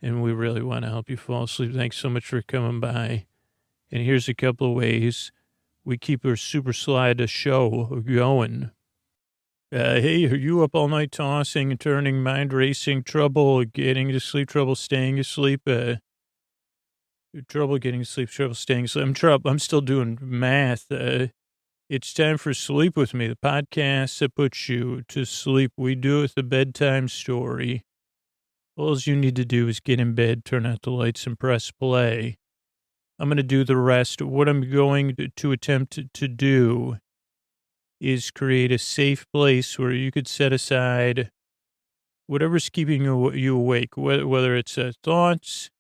and we really want to help you fall asleep. Thanks so much for coming by. And here's a couple of ways we keep our super slide show going. Hey, are you up all night tossing and turning, mind racing, trouble getting to sleep, trouble staying asleep, trouble getting to sleep, trouble staying asleep? I'm still doing math. It's time for Sleep With Me, the podcast that puts you to sleep. We do it with a bedtime story. All you need to do is get in bed, turn out the lights, and press play. I'm going to do the rest. What I'm going to attempt to do is create a safe place where you could set aside whatever's keeping you awake, whether it's thoughts,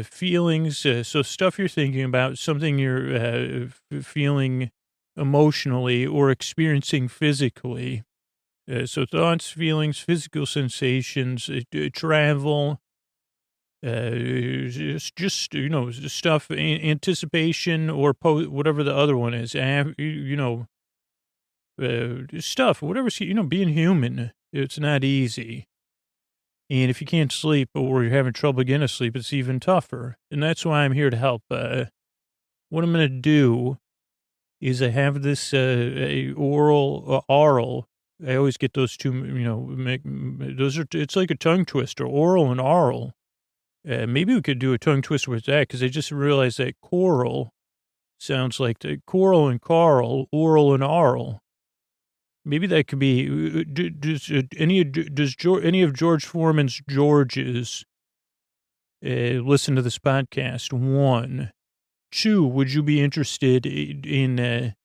feelings, so stuff you're thinking about, something you're feeling emotionally or experiencing physically. So thoughts, feelings, physical sensations, travel, stuff, anticipation, or whatever the other one is. Stuff, whatever. Being human, it's not easy. And if you can't sleep or you're having trouble getting to sleep, it's even tougher. And that's why I'm here to help. What I'm going to do is I have this oral. I always get those two, it's like a tongue twister, oral and aural. Maybe we could do a tongue twister with that because I just realized that choral sounds like the choral and Carl, oral and aural. Maybe that could be, any of George Foreman's Georges listen to this podcast? 1. 2, would you be interested in,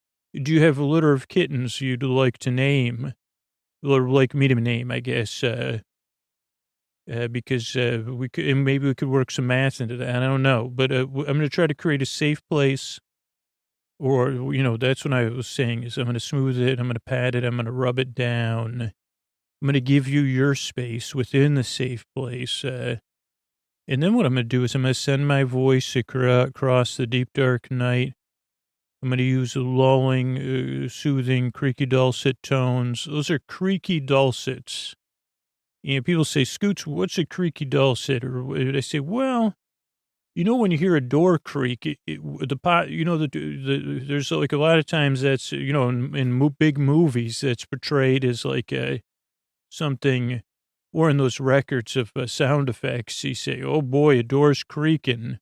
do you have a litter of kittens you'd like to name? Or like me to name, I guess, because we could, and maybe we could work some math into that. I don't know, but I'm going to try to create a safe place. Or, that's what I was saying is I'm going to smooth it. I'm going to pat it. I'm going to rub it down. I'm going to give you your space within the safe place. And then what I'm going to do is I'm going to send my voice across the deep, dark night. I'm going to use lulling, soothing, creaky, dulcet tones. Those are creaky dulcets. People say, Scoots, what's a creaky dulcet? Or I say, well, when you hear a door creak, there's like a lot of times that's, in big movies that's portrayed as like something, or in those records of sound effects, you say, oh boy, a door's creaking.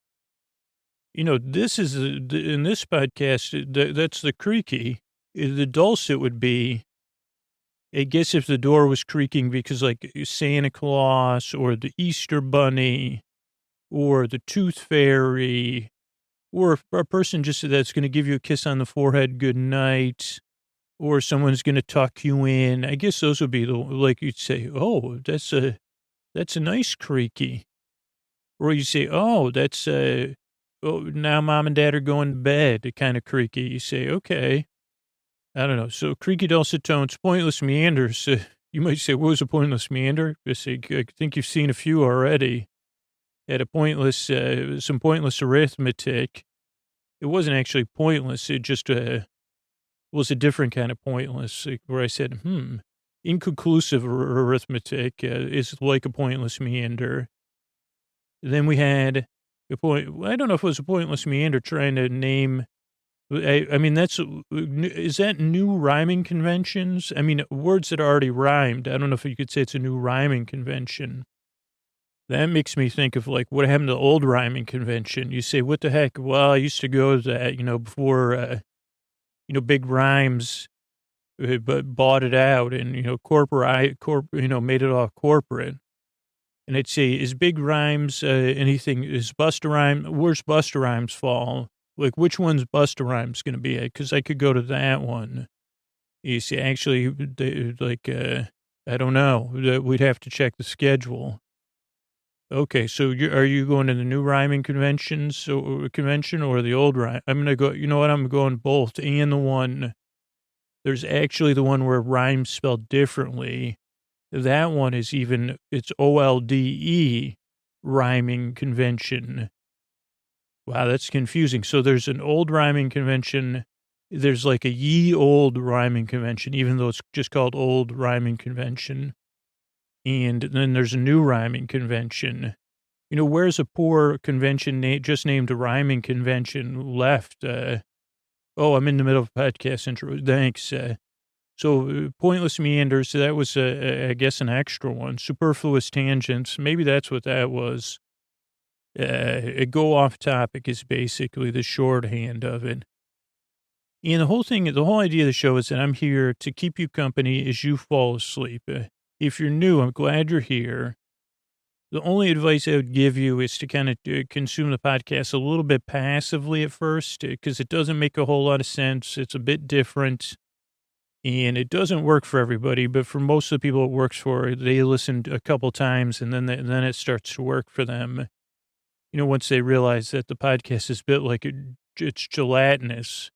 This is, in this podcast, that's the creaky. The dulcet would be, I guess if the door was creaking because like Santa Claus or the Easter Bunny or the Tooth Fairy, or a person just that's going to give you a kiss on the forehead, good night, or someone's going to tuck you in. I guess those would be like you'd say, oh, that's a nice creaky. Or you say, oh, that's now mom and dad are going to bed, kind of creaky. You say, okay. I don't know. So creaky dulcet tones, pointless meanders. You might say, what was a pointless meander? I think you've seen a few already. Had a pointless, some pointless arithmetic. It wasn't actually pointless. It just was a different kind of pointless, where I said, inconclusive arithmetic is like a pointless meander. Then we had a point. I don't know if it was a pointless meander trying to name. I mean, is that new rhyming conventions? I mean, words that already rhymed. I don't know if you could say it's a new rhyming convention. That makes me think of like what happened to the old rhyming convention. You say, what the heck? Well, I used to go to that, before, Big Rhymes, but bought it out and, made it all corporate. And I'd say, is Big Rhymes anything? Is Busta Rhymes? Where's Busta Rhymes fall? Like, which one's Busta Rhymes going to be at? Because I could go to that one. You see, actually, I don't know. We'd have to check the schedule. Okay, so are you going to the new rhyming convention or the old rhyme? I'm going to go, you know what? I'm going both. And there's actually the one where rhymes spelled differently. That one is it's OLDE rhyming convention. Wow, that's confusing. So there's an old rhyming convention. There's like a ye old rhyming convention, even though it's just called old rhyming convention. And then there's a new rhyming convention. Where's a poor convention just named a rhyming convention left? I'm in the middle of a podcast intro. Thanks. So pointless meanders, so that was, I guess, an extra one. Superfluous tangents. Maybe that's what that was. A go off topic is basically the shorthand of it. And the whole idea of the show is that I'm here to keep you company as you fall asleep. If you're new, I'm glad you're here. The only advice I would give you is to kind of consume the podcast a little bit passively at first, because it doesn't make a whole lot of sense. It's a bit different, and it doesn't work for everybody. But for most of the people it works for, they listen a couple times, and then it starts to work for them. Once they realize that the podcast is built like it's gelatinous,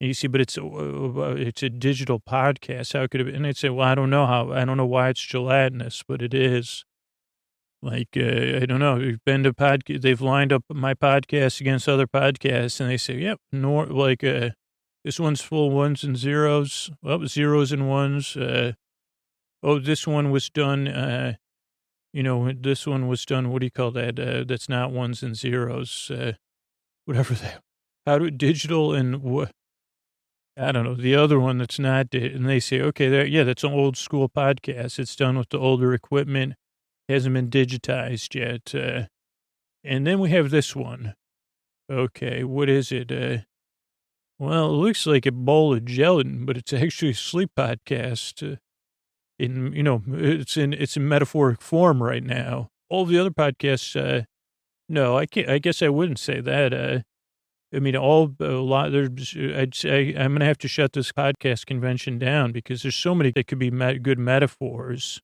And you see, but it's a digital podcast. How could it be? And they'd say, well, I don't know I don't know why it's gelatinous, but it is. Like, I don't know. We've been to they've lined up my podcast against other podcasts, and they say, yep, this one's full ones and zeros. Well, zeros and ones. This one was done, this one was done, what do you call that? That's not ones and zeros, whatever that, digital and what, I don't know, the other one that's not, and they say, okay, that's an old school podcast. It's done with the older equipment, hasn't been digitized yet. And then we have this one. Okay, what is it? Well, it looks like a bowl of gelatin, but it's actually a sleep podcast. It's in metaphoric form right now. All the other podcasts, no, I can't. I guess I wouldn't say that. I mean, a lot. I'd say I'm gonna have to shut this podcast convention down because there's so many that could be good metaphors.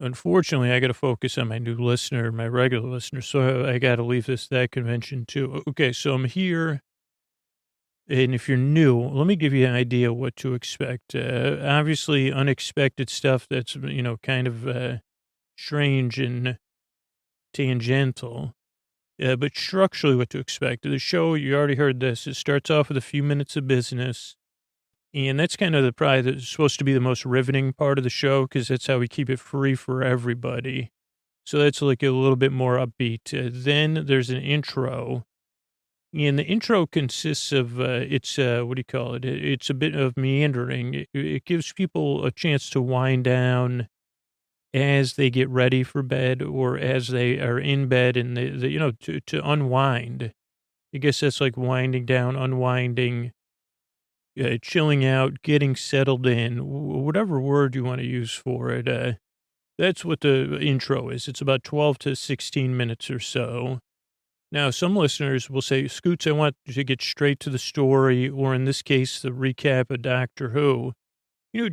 Unfortunately, I got to focus on my new listener, my regular listener, so I got to leave that convention too. Okay, so I'm here. And if you're new, let me give you an idea of what to expect. Obviously, unexpected stuff that's, kind of strange and tangential. But structurally, what to expect. The show, you already heard this, it starts off with a few minutes of business. And that's kind of supposed to be the most riveting part of the show because that's how we keep it free for everybody. So that's like a little bit more upbeat. Then there's an intro. And the intro consists of, what do you call it? It's a bit of meandering. It gives people a chance to wind down as they get ready for bed or as they are in bed and to unwind. I guess that's like winding down, unwinding, chilling out, getting settled in, whatever word you want to use for it. That's what the intro is. It's about 12 to 16 minutes or so. Now, some listeners will say, Scoots, I want to get straight to the story, or in this case, the recap of Doctor Who.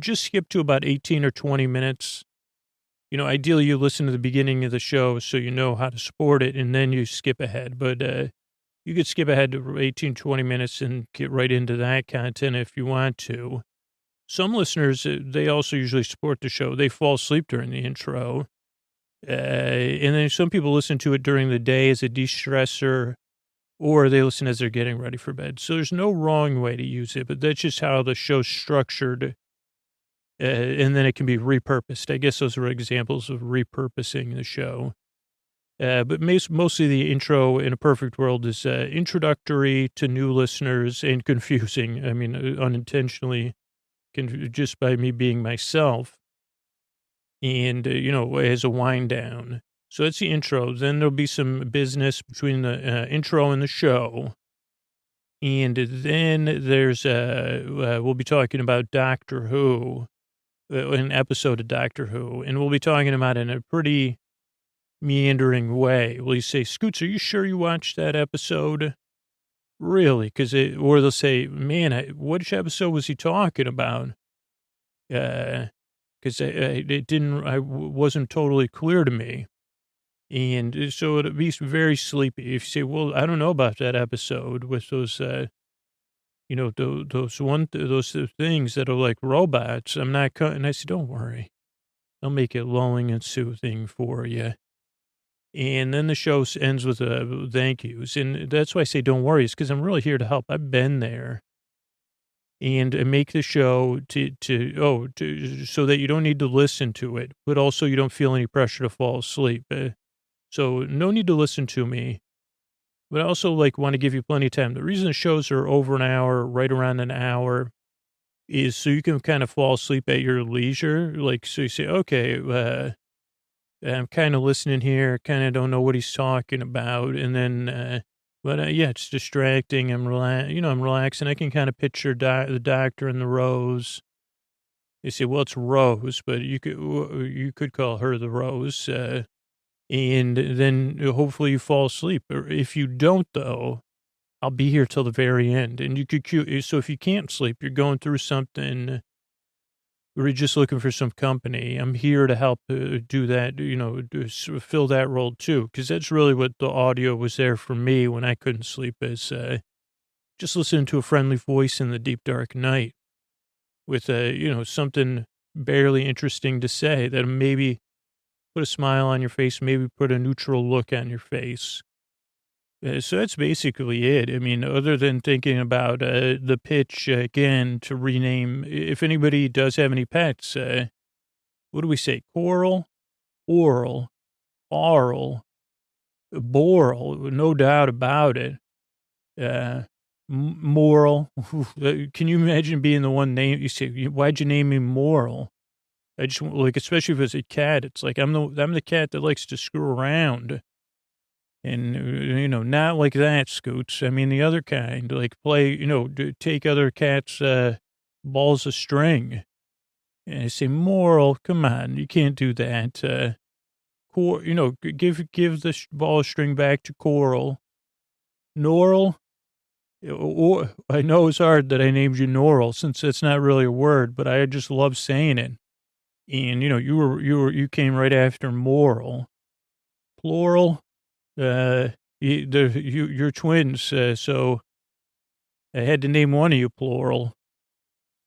Just skip to about 18 or 20 minutes. Ideally, you listen to the beginning of the show so you know how to support it, and then you skip ahead. But you could skip ahead to 18, 20 minutes and get right into that content if you want to. Some listeners, they also usually support the show. They fall asleep during the intro. And then some people listen to it during the day as a de-stressor, or they listen as they're getting ready for bed. So there's no wrong way to use it, but that's just how the show's structured. And then it can be repurposed. I guess those are examples of repurposing the show. But mostly the intro in a perfect world is introductory to new listeners and confusing. I mean, unintentionally, just by me being myself. And, as a wind down. So that's the intro. Then there'll be some business between the intro and the show. And then there's, we'll be talking about Doctor Who, an episode of Doctor Who. And we'll be talking about it in a pretty meandering way. Will you say, Scoots, are you sure you watched that episode? Really? Or they'll say, man, which episode was he talking about? Because wasn't totally clear to me. And so it'd be very sleepy. If you say, well, I don't know about that episode with those, those things that are like robots. I'm not and I said, don't worry. I'll make it lulling and soothing for you. And then the show ends with thank yous. And that's why I say, don't worry. It's because I'm really here to help. I've been there. And make the show so that you don't need to listen to it, but also you don't feel any pressure to fall asleep. So no need to listen to me, but I also want to give you plenty of time. The reason the shows are over an hour, right around an hour, is so you can kind of fall asleep at your leisure. So you say, okay, I'm kind of listening here, kind of don't know what he's talking about. And then, it's distracting. I'm relaxing. I can kind of picture the doctor and the Rose. They say, well, it's Rose, but you could call her the Rose. And then hopefully you fall asleep. Or if you don't, though, I'll be here till the very end. And you could so if you can't sleep, you're going through something, or you're just looking for some company, I'm here to help do that, fill that role too. Because that's really what the audio was there for me when I couldn't sleep, is just listening to a friendly voice in the deep, dark night with something barely interesting to say that maybe put a smile on your face, maybe put a neutral look on your face. So that's basically it. I mean, other than thinking about the pitch again to rename, if anybody does have any pets, what do we say? Coral, oral, aural, boral, no doubt about it. Moral. Can you imagine being the one name you say? Why'd you name me Moral? I just like, especially if it's a cat. It's like I'm the cat that likes to screw around, and not like that, Scoots. I mean the other kind, like play, take other cats' balls of string. And I say, Moral, come on, you can't do that. Give the ball of string back to Coral. Noral. Or I know it's hard that I named you Noral since it's not really a word, but I just love saying it. And you came right after moral, plural. You're twins, so I had to name one of you plural.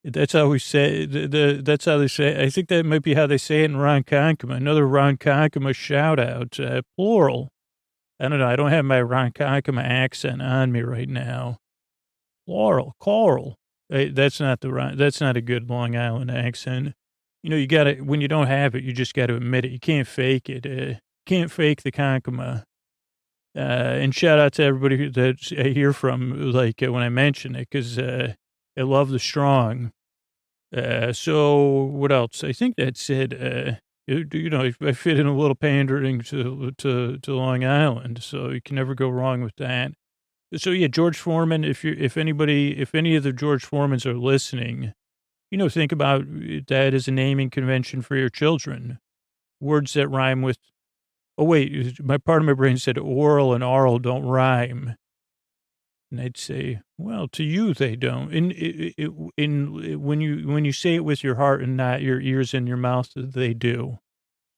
That's how we say. That's how they say. I think that might be how they say it in Ronkonkoma. Another Ronkonkoma shout out, plural. I don't know. I don't have my Ronkonkoma accent on me right now. Coral. That's not a good Long Island accent. You gotta, when you don't have it, you just gotta admit it. You can't fake it. Can't fake the Konkoma. And shout out to everybody that I hear from, like when I mention it, because I love the strong. So what else? I think that's it. I fit in a little pandering to Long Island, so you can never go wrong with that. So yeah, George Foreman, if any of the George Foremans are listening, think about that as a naming convention for your children. Words that rhyme with, oh wait, my part of my brain said oral and aural don't rhyme. And I'd say, well, to you, they don't. When you say it with your heart and not your ears and your mouth, they do.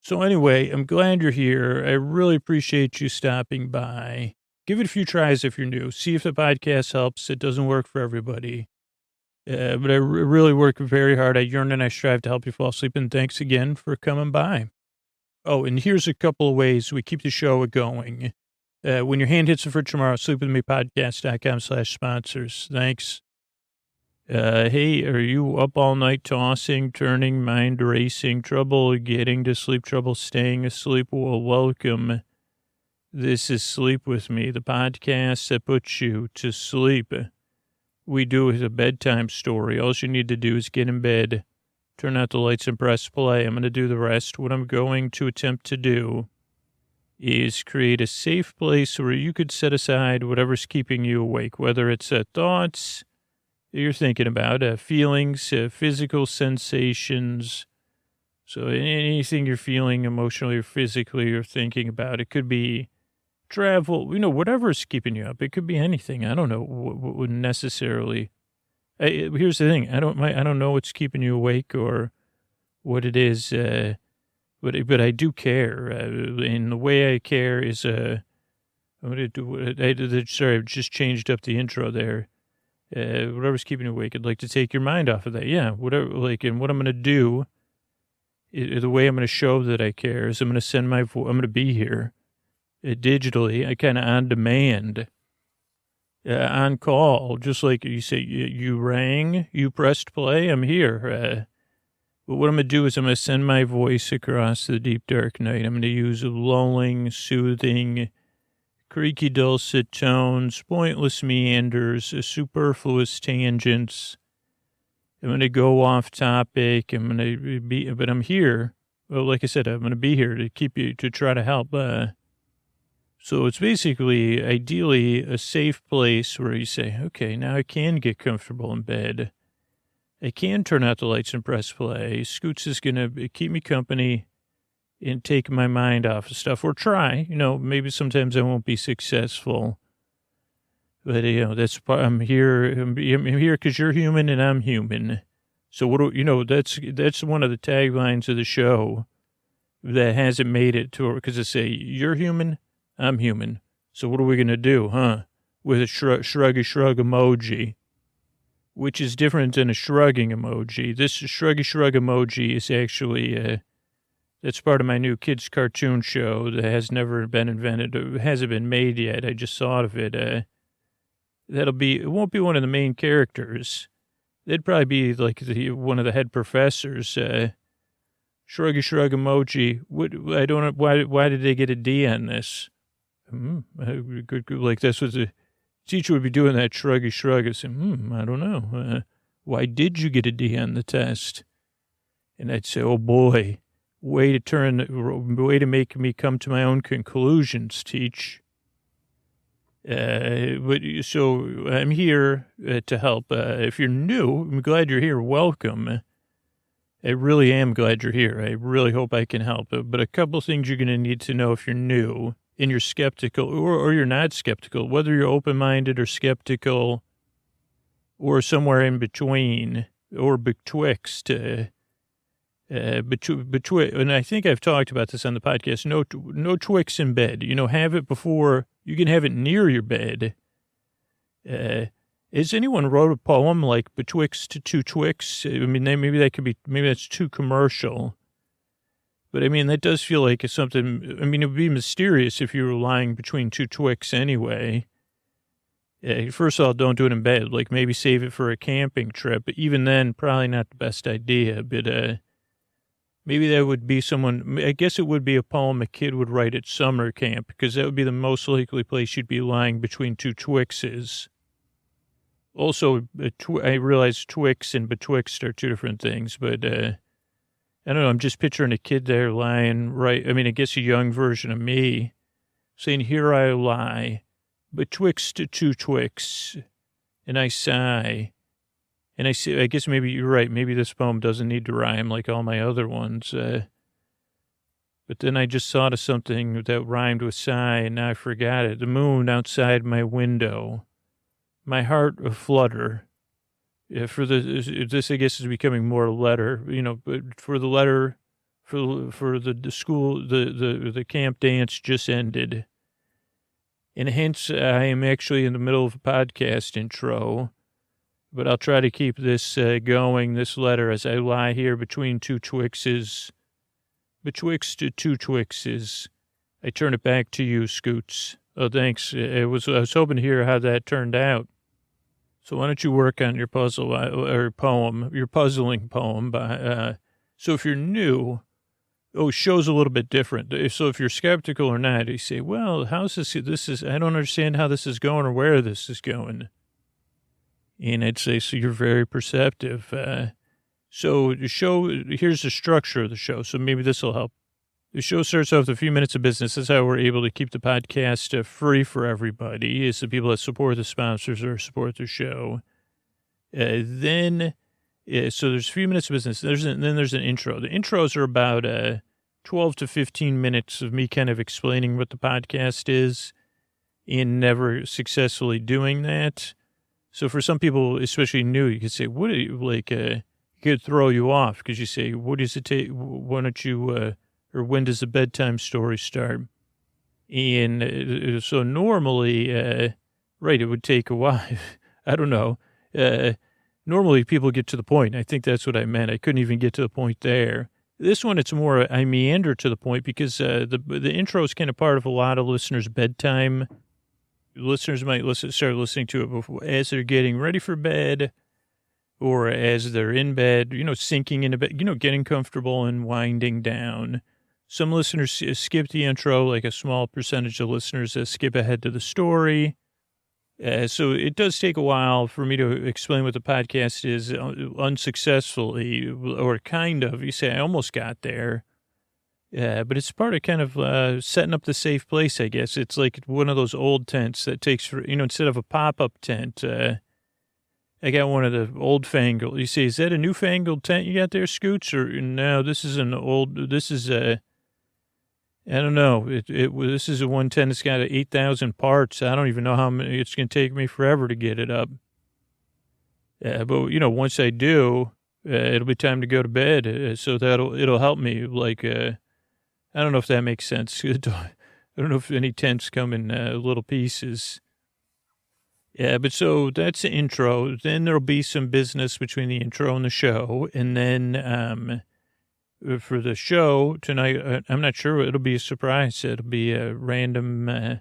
So anyway, I'm glad you're here. I really appreciate you stopping by. Give it a few tries if you're new. See if the podcast helps. It doesn't work for everybody. But I really work very hard. I yearn and I strive to help you fall asleep. And thanks again for coming by. Oh, and here's a couple of ways we keep the show going. When your hand hits the fridge tomorrow, sleepwithmepodcast.com/sponsors. Thanks. Hey, are you up all night tossing, turning, mind racing, trouble getting to sleep, trouble staying asleep? Well, welcome. This is Sleep With Me, the podcast that puts you to sleep. We do it with a bedtime story. All you need to do is get in bed, turn out the lights and press play. I'm going to do the rest. What I'm going to attempt to do is create a safe place where you could set aside whatever's keeping you awake, whether it's thoughts you're thinking about, feelings, physical sensations. So anything you're feeling emotionally or physically or thinking about, it could be travel, whatever's keeping you up. It could be anything. I don't know what would necessarily. Here's the thing. I don't know what's keeping you awake or what it is. But I do care. And the way I care is, I'm going to do, sorry, I've just changed up the intro there. Whatever's keeping you awake, I'd like to take your mind off of that. Yeah, whatever, and what I'm going to do, the way I'm going to show that I care is I'm going to send I'm going to be here digitally, kind of on demand, on call, just like you say, you rang, you pressed play, I'm here. But what I'm going to do is I'm going to send my voice across the deep, dark night. I'm going to use lulling, soothing, creaky, dulcet tones, pointless meanders, superfluous tangents. I'm going to go off topic. But I'm here. Well, like I said, I'm going to be here to keep you, to try to help. So it's basically, ideally, a safe place where you say, okay, now I can get comfortable in bed. I can turn out the lights and press play. Scoots is going to keep me company and take my mind off of stuff, or try. Maybe sometimes I won't be successful. But, that's part, I'm here because you're human and I'm human. So, that's one of the taglines of the show that hasn't made it to, because I say, you're human, I'm human. So what are we going to do, huh? with a shruggy shrug emoji, which is different than a shrugging emoji. This shruggy shrug emoji is actually, that's part of my new kids cartoon show that has never been invented. It hasn't been made yet. I just thought of it. It won't be one of the main characters. It'd probably be like one of the head professors. Shruggy shrug emoji. I don't know. Why did they get a D on this? Like that's what the teacher would be doing, that shruggy shrug. I say, I don't know. Why did you get a D on the test? And I'd say, oh boy, way to make me come to my own conclusions, teach. So I'm here to help. If you're new, I'm glad you're here. Welcome. I really am glad you're here. I really hope I can help. But a couple things you're going to need to know if you're new and you're skeptical or you're not skeptical, whether you're open-minded or skeptical or somewhere in between or betwixt. And I think I've talked about this on the podcast. No Twix in bed. Have it before. You can have it near your bed. Has anyone wrote a poem like Betwixt Two Twix? I mean, maybe that's too commercial. But I mean, that does feel like it's something. I mean, it would be mysterious if you were lying between two Twix anyway. First of all, don't do it in bed. Like maybe save it for a camping trip. But even then, probably not the best idea. But maybe that would be I guess it would be a poem a kid would write at summer camp, because that would be the most likely place you'd be lying between two Twixes. Also, I realize Twix and betwixt are two different things, but I don't know. I'm just picturing a kid there lying right. I mean, I guess a young version of me saying, here I lie betwixt two Twix, and I sigh. And I guess maybe you're right. Maybe this poem doesn't need to rhyme like all my other ones. But then I just thought of something that rhymed with sigh, and now I forgot it. The moon outside my window, my heart aflutter. This I guess is becoming more a letter, but for the letter, for the school, the camp dance just ended. And hence I am actually in the middle of a podcast intro. But I'll try to keep this going, this letter, as I lie here between two Twixes. Betwixt two Twixes. I turn it back to you, Scoots. Oh, thanks. I was hoping to hear how that turned out. So why don't you work on your puzzle or poem, your puzzling poem. So if you're new, show's a little bit different. So if you're skeptical or not, you say, well, how's this? I don't understand how this is going or where this is going. And I'd say, so you're very perceptive. So the show, here's the structure of the show. So maybe this will help. The show starts off with a few minutes of business. That's how we're able to keep the podcast free for everybody. It's the people that support the sponsors or support the show. So there's a few minutes of business. Then there's an intro. The intros are about 12 to 15 minutes of me kind of explaining what the podcast is and never successfully doing that. So for some people, especially new, you could say, what are you, it could throw you off because you say, what does it take? Why don't you, or when does the bedtime story start? And so normally, right, it would take a while. I don't know. Normally people get to the point. I think that's what I meant. I couldn't even get to the point there. This one, it's more, I meander to the point because the intro is kind of part of a lot of listeners' bedtime. Listeners might start listening to it before, as they're getting ready for bed or as they're in bed, sinking into bed, getting comfortable and winding down. Some listeners skip the intro, like a small percentage of listeners skip ahead to the story. So it does take a while for me to explain what the podcast is unsuccessfully, or kind of. You say, I almost got there. But it's part of kind of setting up the safe place, I guess. It's like one of those old tents that takes, instead of a pop-up tent, I got one of the old-fangled. You say, is that a newfangled tent you got there, Scoots? Or no, this is I don't know. This is a one tent that's got 8,000 parts. I don't even know how many. It's going to take me forever to get it up. But, once I do, it'll be time to go to bed. So it'll help me, I don't know if that makes sense. I don't know if any tents come in little pieces. Yeah, but so that's the intro. Then there'll be some business between the intro and the show. And then for the show tonight, I'm not sure. It'll be a surprise. It'll be a random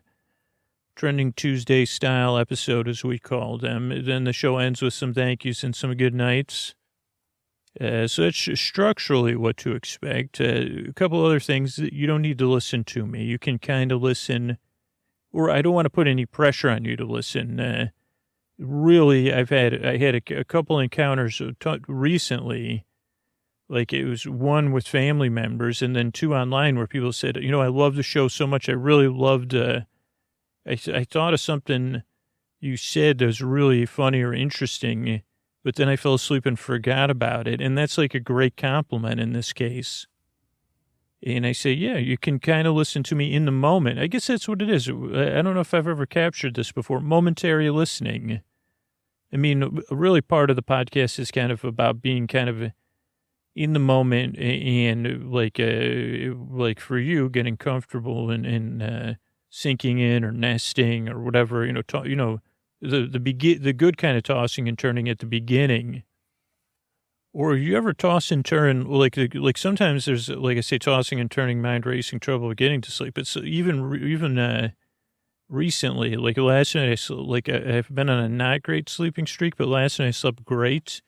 Trending Tuesday style episode, as we call them. Then the show ends with some thank yous and some good nights. So that's structurally what to expect. A couple other things that you don't need to listen to me. You can kind of listen, or I don't want to put any pressure on you to listen. Really, I had a couple encounters recently. Like it was one with family members and then two online where people said, I love the show so much. I really loved, I thought of something you said that was really funny or interesting, but then I fell asleep and forgot about it. And that's like a great compliment in this case. And I say, yeah, you can kind of listen to me in the moment. I guess that's what it is. I don't know if I've ever captured this before. Momentary listening. I mean, really part of the podcast is kind of about being kind of in the moment and like for you getting comfortable and sinking in or nesting or whatever, the good kind of tossing and turning at the beginning. Or you ever toss and turn, like sometimes there's, like I say, tossing and turning, mind racing, trouble getting to sleep. It's even recently, like last night, I've been on a not great sleeping streak, but last night I slept great.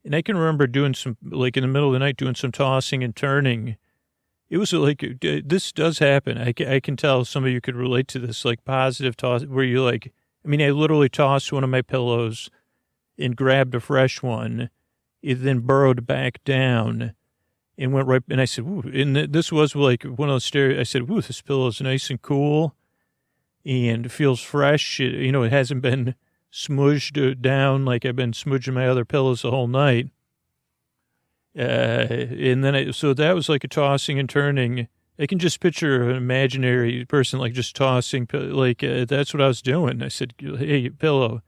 And I can remember doing some, like in the middle of the night, doing some tossing and turning. It was like, this does happen. I can tell some of you could relate to this, like positive toss, where you I literally tossed one of my pillows and grabbed a fresh one. It then burrowed back down and went right, and I said, ooh, and this was like one of those I said, ooh, this pillow is nice and cool and feels fresh. It hasn't been smudged down like I've been smudging my other pillows the whole night. And then so that was like a tossing and turning. I can just picture an imaginary person like just tossing, that's what I was doing. I said, hey, pillow,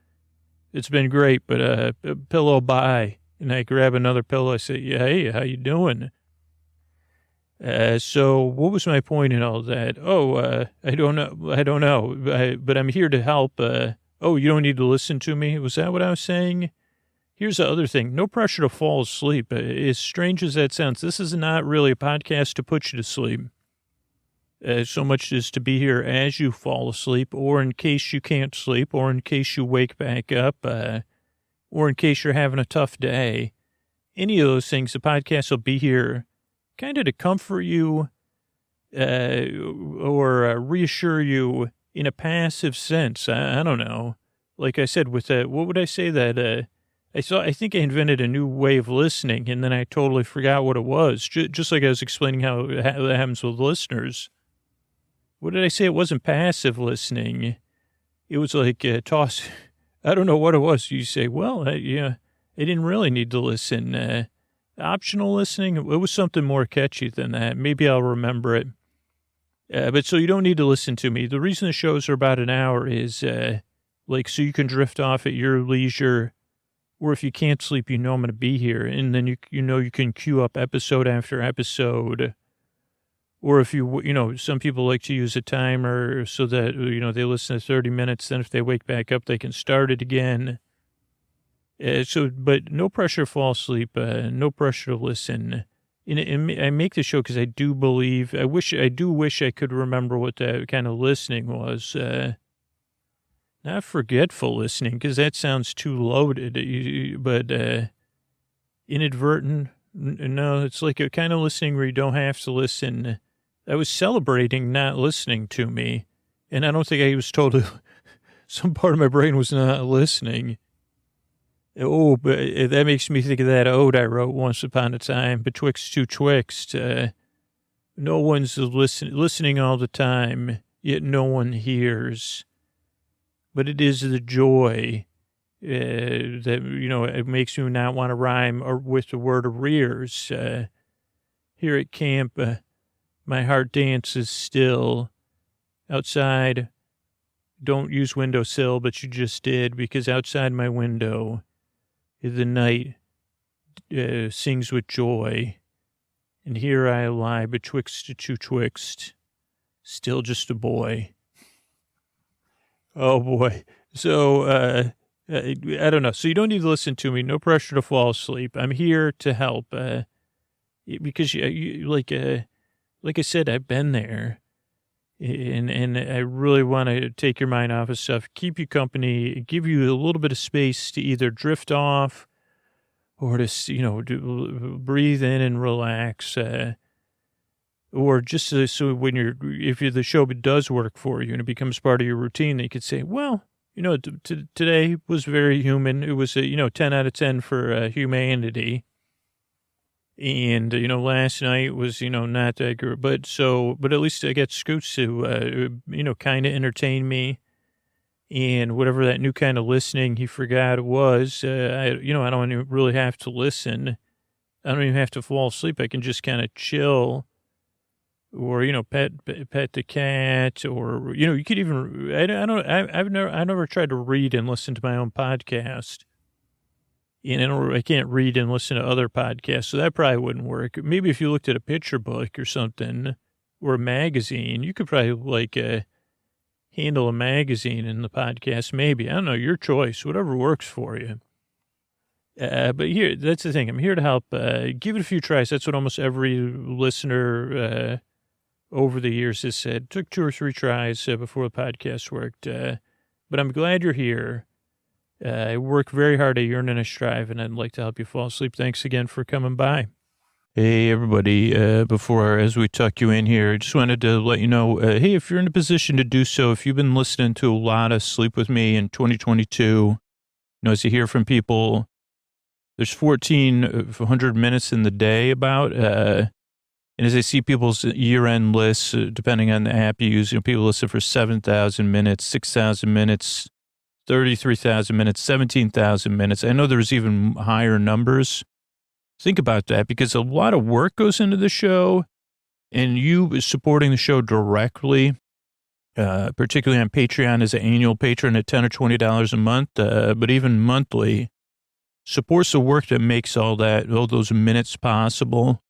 it's been great, but pillow, bye. And I grab another pillow. I say, yeah, hey, how you doing? So what was my point in all that? I don't know. But I'm here to help. You don't need to listen to me. Was that what I was saying? Here's the other thing. No pressure to fall asleep. As strange as that sounds, this is not really a podcast to put you to sleep. So much as to be here as you fall asleep, or in case you can't sleep, or in case you wake back up, or in case you're having a tough day. Any of those things, the podcast will be here kind of to comfort you or reassure you in a passive sense. I don't know. Like I said, with that, what would I say that I think I invented a new way of listening, and then I totally forgot what it was, just like I was explaining how that happens with listeners. What did I say? It wasn't passive listening. It was like toss. I don't know what it was. You say, well, I didn't really need to listen. Optional listening, it was something more catchy than that. Maybe I'll remember it. But so you don't need to listen to me. The reason the shows are about an hour is so you can drift off at your leisure. Or if you can't sleep, I'm going to be here. And then you can queue up episode after episode. Or if some people like to use a timer so that, they listen to 30 minutes. Then if they wake back up, they can start it again. But no pressure to fall asleep, no pressure to listen. And I make the show because I do believe, I do wish I could remember what that kind of listening was. Not forgetful listening, because that sounds too loaded, but inadvertent. No, it's like a kind of listening where you don't have to listen. I was celebrating not listening to me, and I don't think I was totally, some part of my brain was not listening. Oh, but that makes me think of that ode I wrote once upon a time, Betwixt Two Twixt. No one's listening all the time, yet no one hears. But it is the joy that, it makes me not want to rhyme with the word arrears. Here at camp, my heart dances still. Outside, don't use windowsill, but you just did, because outside my window, the night sings with joy. And here I lie betwixt two twixt, still just a boy. Oh, boy. So, I don't know. So you don't need to listen to me. No pressure to fall asleep. I'm here to help. Because like I said, I've been there, and I really want to take your mind off of stuff, keep you company, give you a little bit of space to either drift off or to, breathe in and relax, or just so when the show does work for you and it becomes part of your routine, that you could say, well, today was very human. It was 10 out of 10 for humanity. And, last night was, not that good, but at least I got Scoots to, kind of entertain me. And whatever that new kind of listening he forgot was, I don't even really have to listen. I don't even have to fall asleep. I can just kind of chill or, pet the cat or, you could even, I've never tried to read and listen to my own podcast. And I can't read and listen to other podcasts, so that probably wouldn't work. Maybe if you looked at a picture book or something, or a magazine, you could probably handle a magazine in the podcast. Maybe, I don't know, your choice, whatever works for you. But here, that's the thing. I'm here to help. Give it a few tries. That's what almost every listener over the years has said. Took 2 or 3 tries before the podcast worked. But I'm glad you're here. I work very hard. I yearn and I strive, and I'd like to help you fall asleep. Thanks again for coming by. Hey, everybody. As we tuck you in here, I just wanted to let you know, hey, if you're in a position to do so, if you've been listening to a lot of Sleep With Me in 2022, as you hear from people, there's 1,400 minutes in the day about, and as I see people's year-end lists, depending on the app you use, people listen for 7,000 minutes, 6,000 minutes, 33,000 minutes, 17,000 minutes. I know there's even higher numbers. Think about that, because a lot of work goes into the show, and you supporting the show directly, particularly on Patreon as an annual patron at $10 or $20 a month, but even monthly, supports the work that makes all those minutes possible.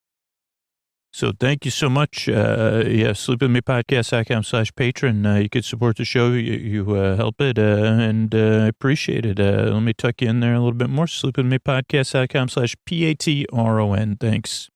So thank you so much. sleepwithmepodcast.com/patron. You could support the show. You help it, and I appreciate it. Let me tuck you in there a little bit more. sleepwithmepodcast.com/PATRON. Thanks.